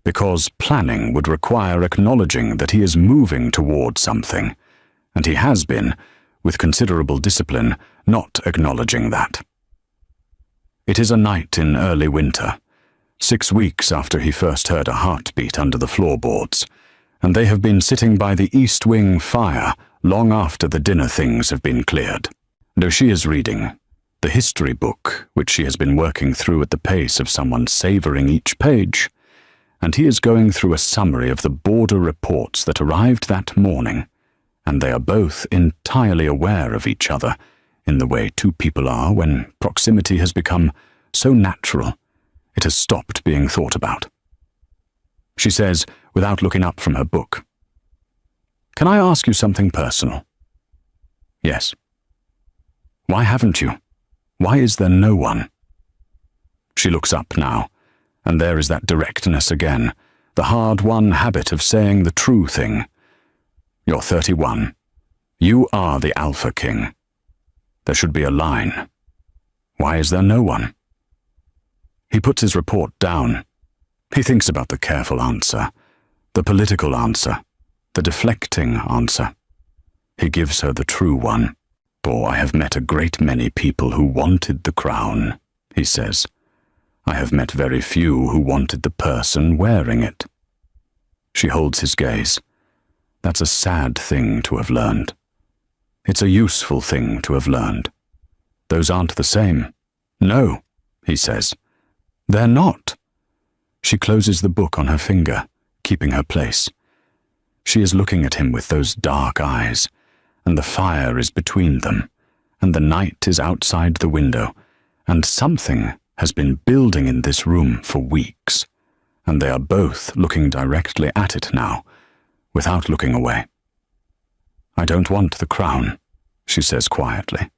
because planning would require acknowledging that he is moving toward something, and he has been, with considerable discipline, not acknowledging that. It is a night in early winter, 6 weeks after he first heard a heartbeat under the floorboards, and they have been sitting by the east wing fire long after the dinner things have been cleared. Though she is reading the history book, which she has been working through at the pace of someone savoring each page, and he is going through a summary of the border reports that arrived that morning, and they are both entirely aware of each other in the way 2 people are when proximity has become so natural it has stopped being thought about. She says, without looking up from her book, "Can I ask you something personal?" "Yes." "Why haven't you? Why is there no one?" She looks up now, and there is that directness again, the hard-won habit of saying the true thing. "You're 31. You are the Alpha King. There should be a line. Why is there no one?" He puts his report down. He thinks about the careful answer, the political answer, the deflecting answer. He gives her the true one. "For I have met a great many people who wanted the crown," he says. "I have met very few who wanted the person wearing it." She holds his gaze. That's a sad thing to have learned. It's a useful thing to have learned. Those aren't the same. "No," he says. "They're not." She closes the book on her finger, keeping her place. She is looking at him with those dark eyes, and the fire is between them, and the night is outside the window, and something has been building in this room for weeks, and they are both looking directly at it now, without looking away. "I don't want the crown," she says quietly.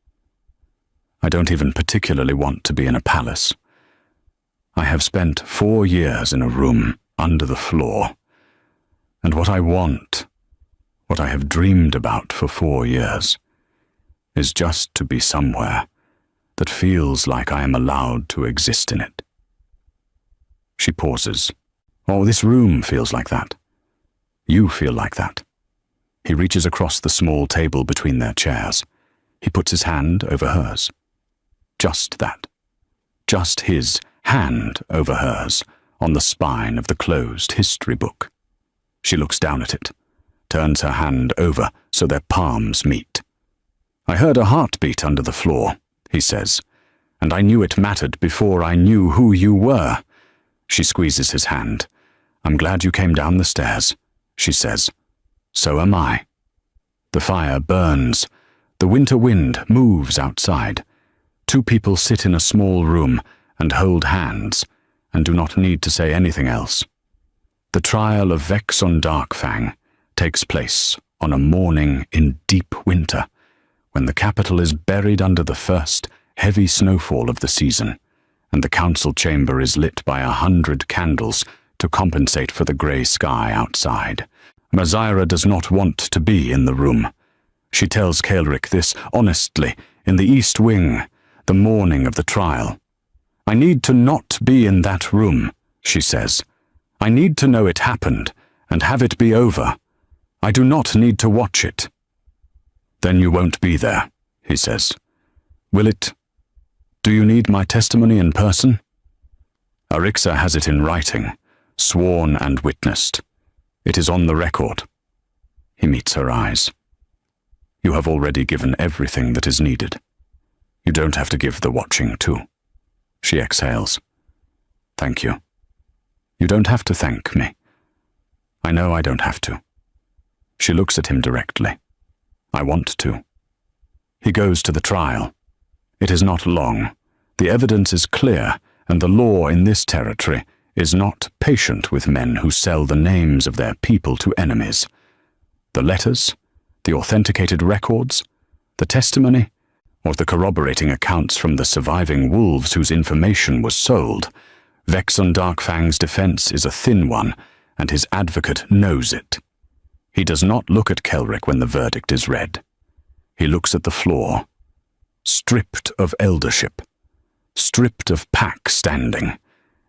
"I don't even particularly want to be in a palace. I have spent 4 years in a room under the floor, and what I want, what I have dreamed about for 4 years, is just to be somewhere that feels like I am allowed to exist in it. She pauses. Oh, this room feels like that. You feel like that. He reaches across the small table between their chairs. He puts his hand over hers. Just that. Just his hand over hers on the spine of the closed history book. She looks down at it, turns her hand over so their palms meet. I heard a heartbeat under the floor, he says, and I knew it mattered before I knew who you were. She squeezes his hand. I'm glad you came down the stairs, she says. So am I. The fire burns. The winter wind moves outside. 2 people sit in a small room and hold hands and do not need to say anything else. The trial of Vexon Darkfang takes place on a morning in deep winter, when the capital is buried under the first heavy snowfall of the season, and the council chamber is lit by 100 candles to compensate for the grey sky outside. Mazira does not want to be in the room. She tells Kaelric this honestly in the East Wing, the morning of the trial. I need to not be in that room, she says. I need to know it happened and have it be over. I do not need to watch it. Then you won't be there, he says. Will it? Do you need my testimony in person? Arixa has it in writing, sworn and witnessed. It is on the record. He meets her eyes. You have already given everything that is needed. You don't have to give the watching too. She exhales. Thank you. You don't have to thank me. I know I don't have to. She looks at him directly. I want to. He goes to the trial. It is not long. The evidence is clear, and the law in this territory is not patient with men who sell the names of their people to enemies. The letters, the authenticated records, the testimony, or the corroborating accounts from the surviving wolves whose information was sold, Vexon Darkfang's defense is a thin one, and his advocate knows it. He does not look at Kaelric when the verdict is read. He looks at the floor, stripped of eldership, stripped of pack standing,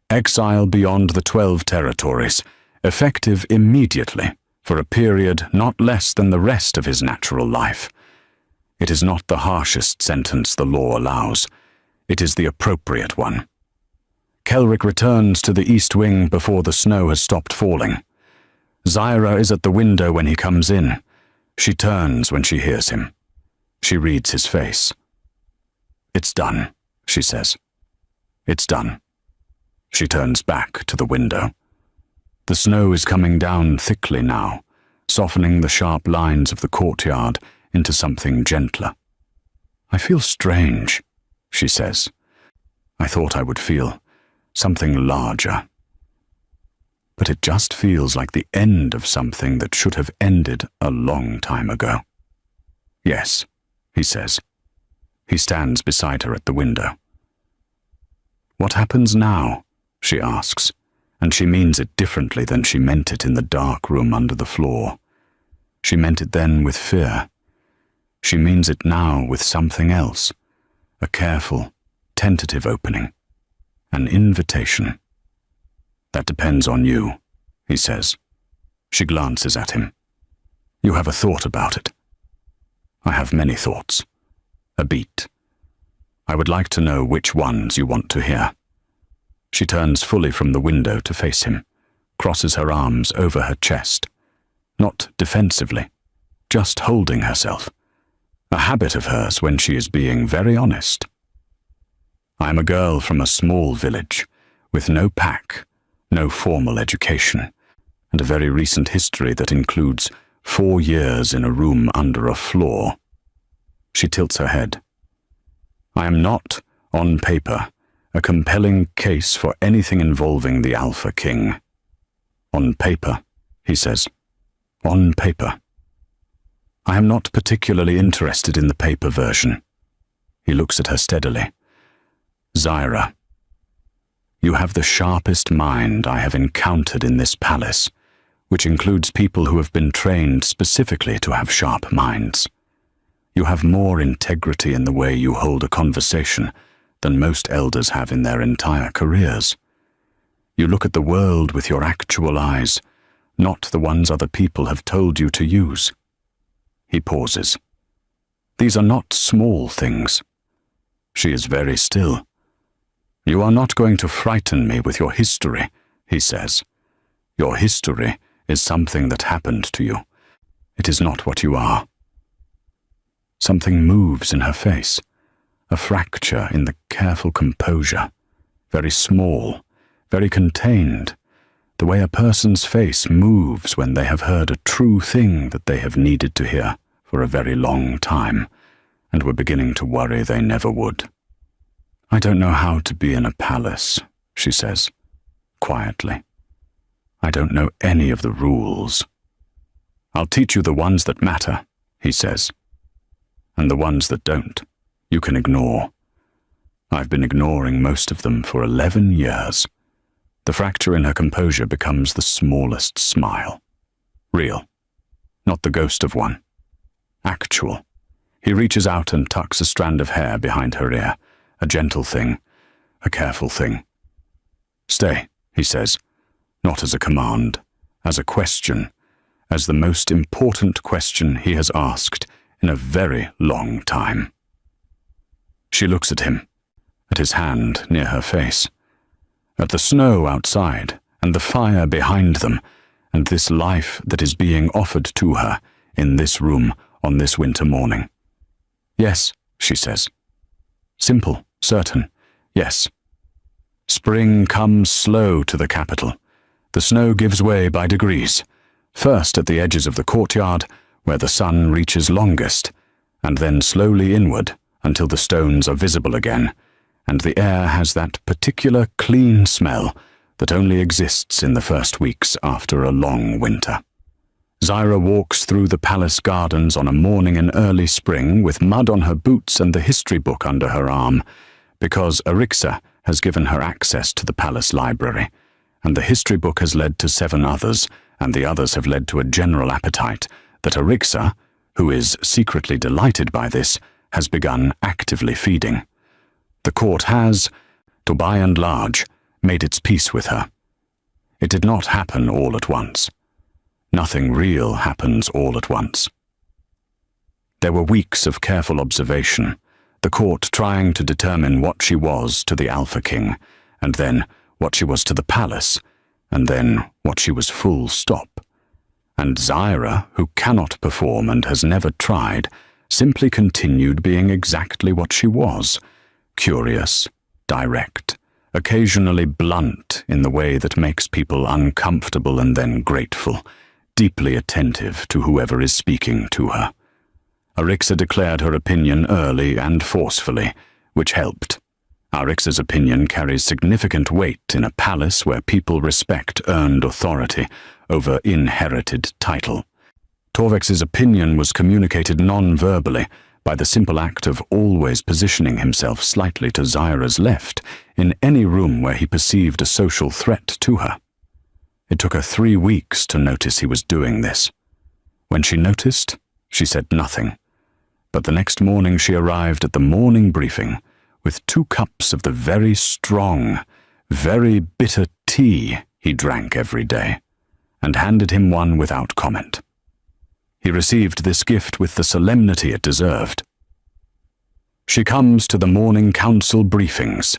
exile beyond the 12 territories, effective immediately for a period not less than the rest of his natural life. It is not the harshest sentence the law allows. It is the appropriate one. Kaelric returns to the East Wing before the snow has stopped falling. Zyra is at the window when he comes in. She turns when she hears him. She reads his face. It's done, she says. It's done. She turns back to the window. The snow is coming down thickly now, softening the sharp lines of the courtyard into something gentler. I feel strange, she says. I thought I would feel something larger. But it just feels like the end of something that should have ended a long time ago. Yes, he says. He stands beside her at the window. What happens now? She asks, and she means it differently than she meant it in the dark room under the floor. She meant it then with fear. She means it now with something else, a careful, tentative opening, an invitation. That depends on you, he says. She glances at him. You have a thought about it. I have many thoughts. A beat. I would like to know which ones you want to hear. She turns fully from the window to face him, crosses her arms over her chest, not defensively, just holding herself, a habit of hers when she is being very honest. I am a girl from a small village, with no pack, no formal education, and a very recent history that includes 4 years in a room under a floor. She tilts her head. I am not, on paper, a compelling case for anything involving the Alpha King. On paper, he says. On paper. I am not particularly interested in the paper version. He looks at her steadily. Zyra. You have the sharpest mind I have encountered in this palace, which includes people who have been trained specifically to have sharp minds. You have more integrity in the way you hold a conversation than most elders have in their entire careers. You look at the world with your actual eyes, not the ones other people have told you to use. He pauses. These are not small things. She is very still. You are not going to frighten me with your history, he says. Your history is something that happened to you. It is not what you are. Something moves in her face, a fracture in the careful composure, very small, very contained, the way a person's face moves when they have heard a true thing that they have needed to hear for a very long time, and were beginning to worry they never would. I don't know how to be in a palace, she says, quietly. I don't know any of the rules. I'll teach you the ones that matter, he says. And the ones that don't, you can ignore. I've been ignoring most of them for 11 years. The fracture in her composure becomes the smallest smile. Real. Not the ghost of one. Actual. He reaches out and tucks a strand of hair behind her ear. A gentle thing. A careful thing. Stay, he says. Not as a command. As a question. As the most important question he has asked in a very long time. She looks at him. At his hand near her face. At the snow outside, and the fire behind them, and this life that is being offered to her in this room on this winter morning. Yes, she says. Simple, certain, yes. Spring comes slow to the capital. The snow gives way by degrees, first at the edges of the courtyard, where the sun reaches longest, and then slowly inward until the stones are visible again, and the air has that particular clean smell that only exists in the first weeks after a long winter. Zyra walks through the palace gardens on a morning in early spring with mud on her boots and the history book under her arm, because Arixa has given her access to the palace library, and the history book has led to 7 others, and the others have led to a general appetite that Arixa, who is secretly delighted by this, has begun actively feeding. The court has, to by and large, made its peace with her. It did not happen all at once. Nothing real happens all at once. There were weeks of careful observation, the court trying to determine what she was to the Alpha King, and then what she was to the palace, and then what she was full stop. And Zyra, who cannot perform and has never tried, simply continued being exactly what she was, curious, direct, occasionally blunt in the way that makes people uncomfortable and then grateful, deeply attentive to whoever is speaking to her. Arixa declared her opinion early and forcefully, which helped. Arixa's opinion carries significant weight in a palace where people respect earned authority over inherited title. Torvex's opinion was communicated non-verbally by the simple act of always positioning himself slightly to Zyra's left in any room where he perceived a social threat to her. It took her 3 weeks to notice he was doing this. When she noticed, she said nothing. But the next morning she arrived at the morning briefing with 2 cups of the very strong, very bitter tea he drank every day, and handed him one without comment. He received this gift with the solemnity it deserved. She comes to the morning council briefings.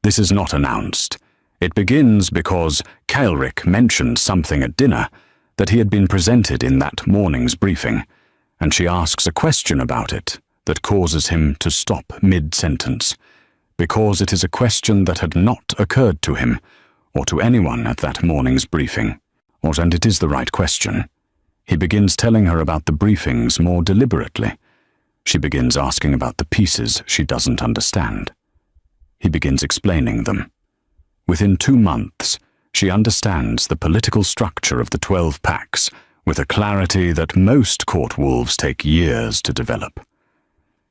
This is not announced. It begins because Kaelric mentioned something at dinner that he had been presented in that morning's briefing, and she asks a question about it that causes him to stop mid-sentence, because it is a question that had not occurred to him, or to anyone at that morning's briefing, and it is the right question. He begins telling her about the briefings more deliberately. She begins asking about the pieces she doesn't understand. He begins explaining them. Within 2 months, she understands the political structure of the 12 packs with a clarity that most court wolves take years to develop.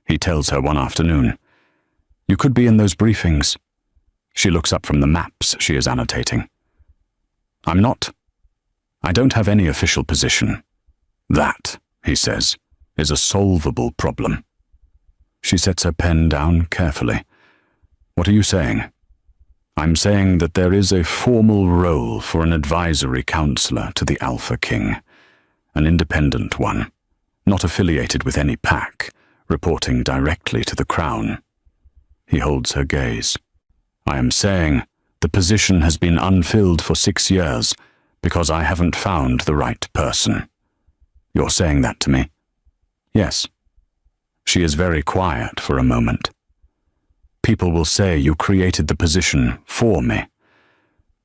He tells her one afternoon, "You could be in those briefings. She looks up from the maps she is annotating. I don't have any official position. That, he says, is a solvable problem. She sets her pen down carefully. What are you saying? I'm saying that there is a formal role for an advisory counselor to the Alpha King, an independent one, not affiliated with any pack, reporting directly to the Crown. He holds her gaze. I am saying the position has been unfilled for 6 years because I haven't found the right person. You're saying that to me? Yes. She is very quiet for a moment. People will say you created the position for me.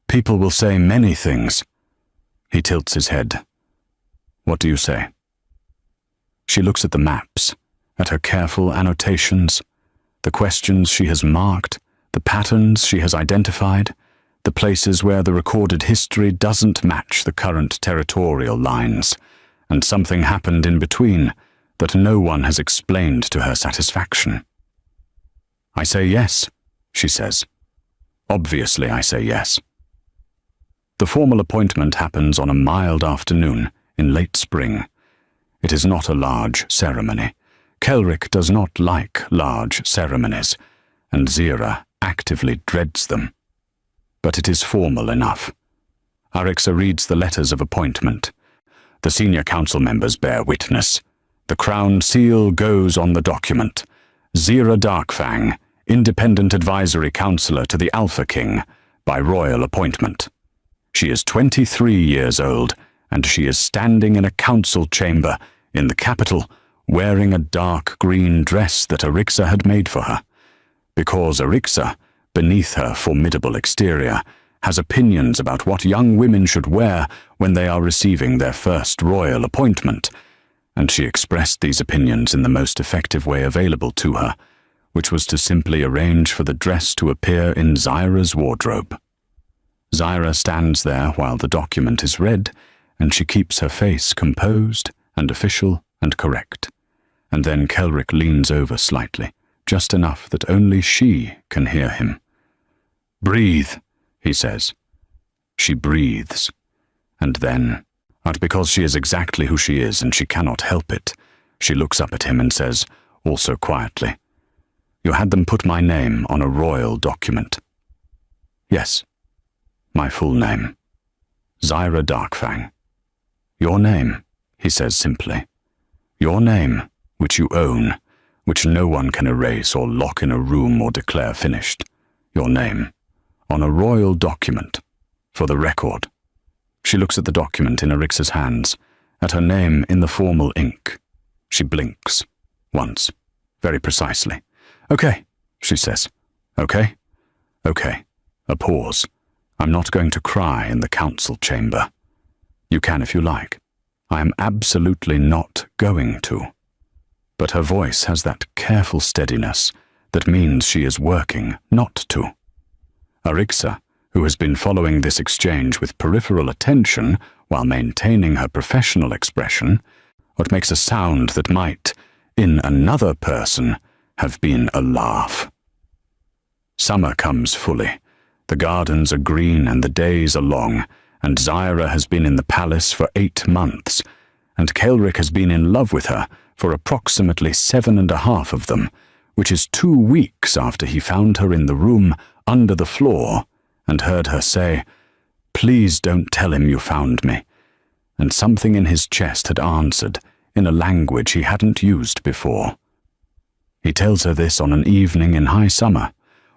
People will say many things. He tilts his head. What do you say? She looks at the maps, at her careful annotations, the questions she has marked, the patterns she has identified, the places where the recorded history doesn't match the current territorial lines, and something happened in between that no one has explained to her satisfaction. I say yes, she says. Obviously I say yes. The formal appointment happens on a mild afternoon in late spring. It is not a large ceremony. Kelric does not like large ceremonies, and Zira actively dreads them. But it is formal enough. Arixa reads the letters of appointment. The senior council members bear witness. The crown seal goes on the document. Zira Darkfang, Independent Advisory Counselor to the Alpha King, by royal appointment. She is 23 years old, and she is standing in a council chamber in the capital, wearing a dark green dress that Arixa had made for her. Because Arixa, beneath her formidable exterior, has opinions about what young women should wear when they are receiving their first royal appointment, and she expressed these opinions in the most effective way available to her, which was to simply arrange for the dress to appear in Zyra's wardrobe. Zyra stands there while the document is read, and she keeps her face composed and official and correct. And then Kelric leans over slightly, just enough that only she can hear him. Breathe, he says. She breathes. And then, but because she is exactly who she is and she cannot help it, she looks up at him and says, also quietly, You had them put my name on a royal document. Yes, my full name. Zyra Darkfang. Your name, he says simply. Your name, which you own, which no one can erase or lock in a room or declare finished. Your name, on a royal document, for the record. She looks at the document in Arixa's hands, at her name in the formal ink. She blinks, once, very precisely. Okay, she says. Okay? Okay. A pause. I'm not going to cry in the council chamber. You can if you like. I am absolutely not going to. But her voice has that careful steadiness that means she is working not to. Arixa, who has been following this exchange with peripheral attention while maintaining her professional expression, what makes a sound that might, in another person, have been a laugh. Summer comes fully. The gardens are green and the days are long, and Zyra has been in the palace for 8 months, and Kelric has been in love with her for approximately 7.5 of them, which is 2 weeks after he found her in the room under the floor and heard her say, Please don't tell him you found me. And something in his chest had answered in a language he hadn't used before. He tells her this on an evening in high summer,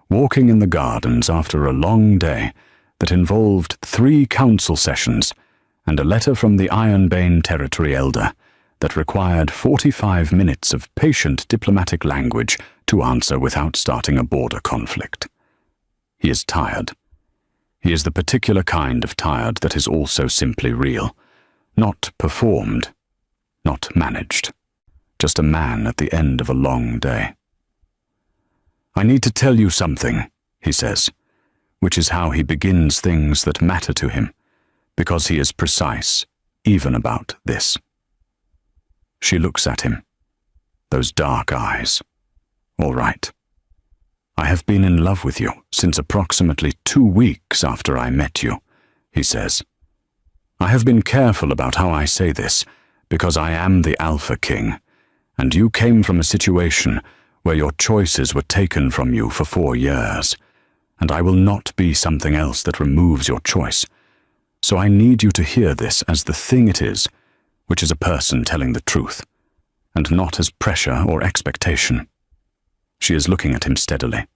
walking in the gardens after a long day that involved 3 council sessions and a letter from the Ironbane territory elder that required 45 minutes of patient diplomatic language to answer without starting a border conflict. He is tired. He is the particular kind of tired that is also simply real, not performed, not managed. Just a man at the end of a long day. I need to tell you something, he says, which is how he begins things that matter to him, because he is precise, even about this. She looks at him. Those dark eyes. All right. I have been in love with you since approximately 2 weeks after I met you, he says. I have been careful about how I say this, because I am the Alpha King, and you came from a situation where your choices were taken from you for 4 years, and I will not be something else that removes your choice. So I need you to hear this as the thing it is, which is a person telling the truth, and not as pressure or expectation. She is looking at him steadily.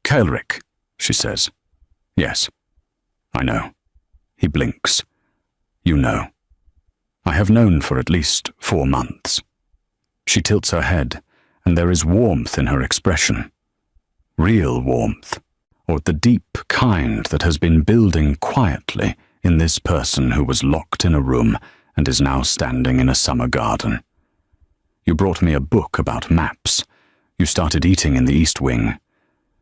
Kaelric, she says. Yes, I know. He blinks. You know. I have known for at least 4 months. She tilts her head, and there is warmth in her expression. Real warmth, or the deep kind that has been building quietly in this person who was locked in a room and is now standing in a summer garden. You brought me a book about maps. You started eating in the East Wing.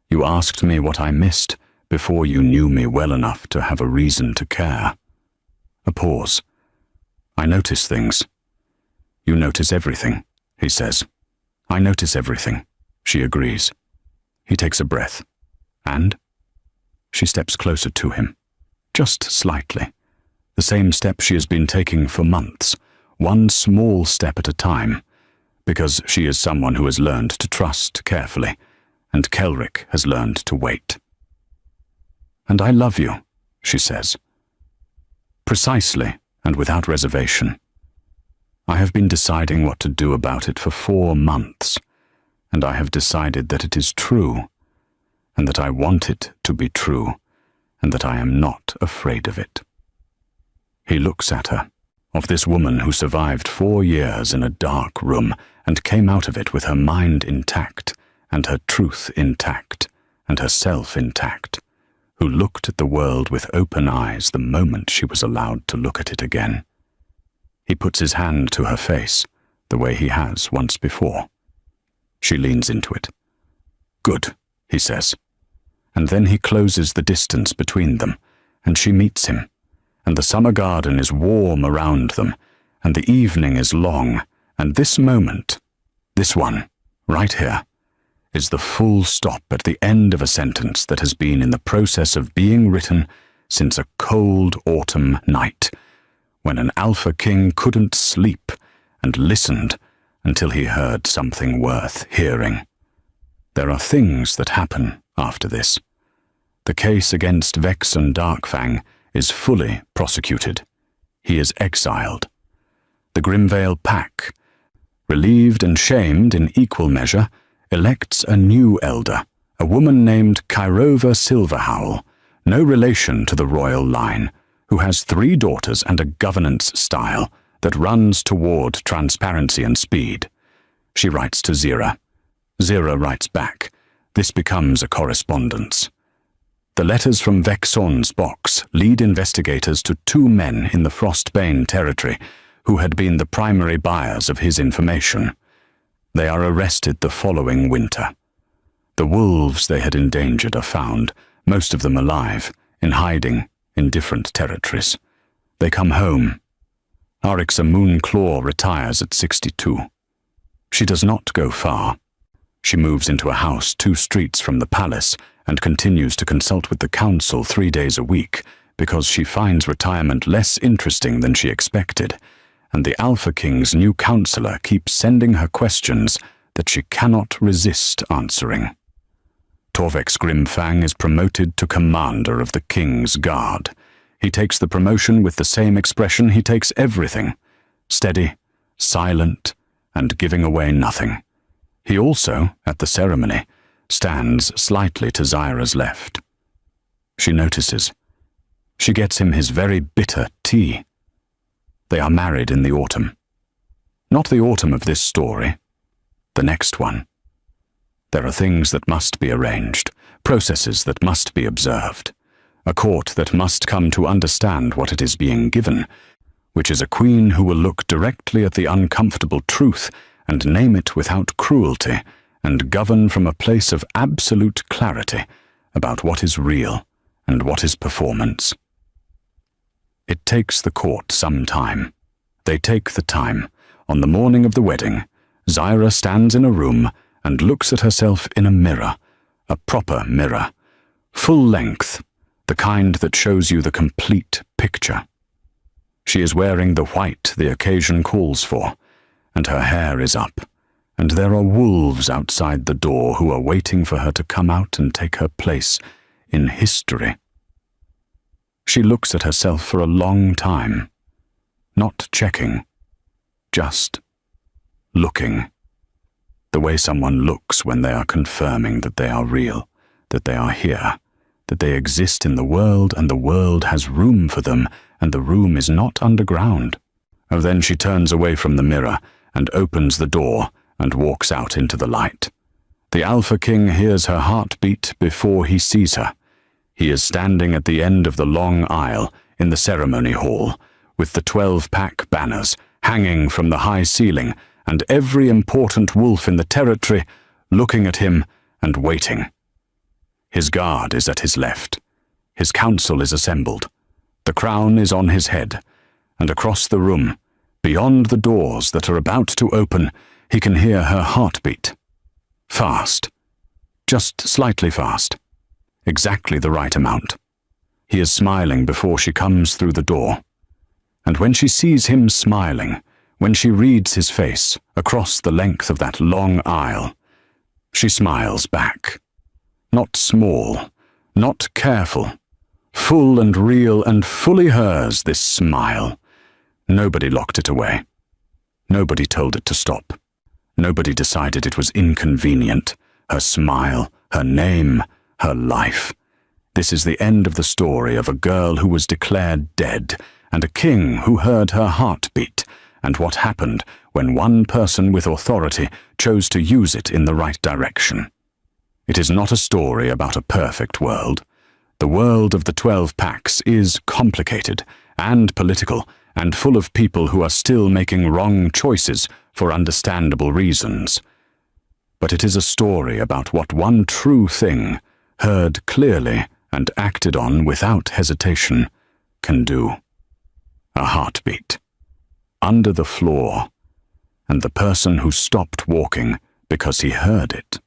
You asked me what I missed before you knew me well enough to have a reason to care. A pause. I notice things. You notice everything, he says. I notice everything, she agrees. He takes a breath. And? She steps closer to him. Just slightly. The same step she has been taking for months, one small step at a time, because she is someone who has learned to trust carefully, and Kaelric has learned to wait. And I love you, she says. Precisely, and without reservation. I have been deciding what to do about it for 4 months, and I have decided that it is true, and that I want it to be true, and that I am not afraid of it. He looks at her, of this woman who survived 4 years in a dark room and came out of it with her mind intact, and her truth intact, and herself intact, who looked at the world with open eyes the moment she was allowed to look at it again. He puts his hand to her face, the way he has once before. She leans into it. Good, he says. And then he closes the distance between them, and she meets him, and the summer garden is warm around them, and the evening is long, and this moment, this one, right here, is the full stop at the end of a sentence that has been in the process of being written since a cold autumn night, when an Alpha King couldn't sleep and listened until he heard something worth hearing. There are things that happen after this. The case against Vexen Darkfang is fully prosecuted. He is exiled. The Grimvale Pack, relieved and shamed in equal measure, elects a new elder, a woman named Kyrova Silverhowl, no relation to the royal line, who has 3 daughters and a governance style that runs toward transparency and speed. She writes to Zira. Zira writes back. This becomes a correspondence. The letters from Vexon's box lead investigators to 2 men in the Frostbane territory who had been the primary buyers of his information. They are arrested the following winter. The wolves they had endangered are found, most of them alive, in hiding in different territories. They come home. Arixa Moonclaw retires at 62. She does not go far. She moves into a house 2 streets from the palace and continues to consult with the council 3 days a week because she finds retirement less interesting than she expected, and the Alpha King's new counselor keeps sending her questions that she cannot resist answering. Torvex Grimfang is promoted to commander of the King's Guard. He takes the promotion with the same expression he takes everything, steady, silent, and giving away nothing. He also, at the ceremony, stands slightly to Zyra's left. She notices. She gets him his very bitter tea. They are married in the autumn. Not the autumn of this story, the next one. There are things that must be arranged, processes that must be observed, a court that must come to understand what it is being given, which is a queen who will look directly at the uncomfortable truth and name it without cruelty, and govern from a place of absolute clarity about what is real and what is performance. It takes the court some time. They take the time. On the morning of the wedding, Zyra stands in a room and looks at herself in a mirror, a proper mirror, full length, the kind that shows you the complete picture. She is wearing the white the occasion calls for, and her hair is up, and there are wolves outside the door who are waiting for her to come out and take her place in history. She looks at herself for a long time, not checking, just looking, the way someone looks when they are confirming that they are real, that they are here, that they exist in the world and the world has room for them and the room is not underground. And then she turns away from the mirror and opens the door and walks out into the light. The Alpha King hears her heartbeat before he sees her. He is standing at the end of the long aisle in the ceremony hall, with the 12-pack banners hanging from the high ceiling and every important wolf in the territory looking at him and waiting. His guard is at his left. His council is assembled. The crown is on his head, and across the room, beyond the doors that are about to open, he can hear her heartbeat. Fast. Just slightly fast. Exactly the right amount. He is smiling before she comes through the door. And when she sees him smiling, when she reads his face across the length of that long aisle, she smiles back. Not small, not careful, full and real and fully hers, this smile. Nobody locked it away. Nobody told it to stop. Nobody decided it was inconvenient. Her smile, her name, her life. This is the end of the story of a girl who was declared dead, and a king who heard her heartbeat, and what happened when one person with authority chose to use it in the right direction. It is not a story about a perfect world. The world of the 12 packs is complicated and political and full of people who are still making wrong choices for understandable reasons. But it is a story about what one true thing, heard clearly and acted on without hesitation, can do. A heartbeat. Under the floor. And the person who stopped walking because he heard it.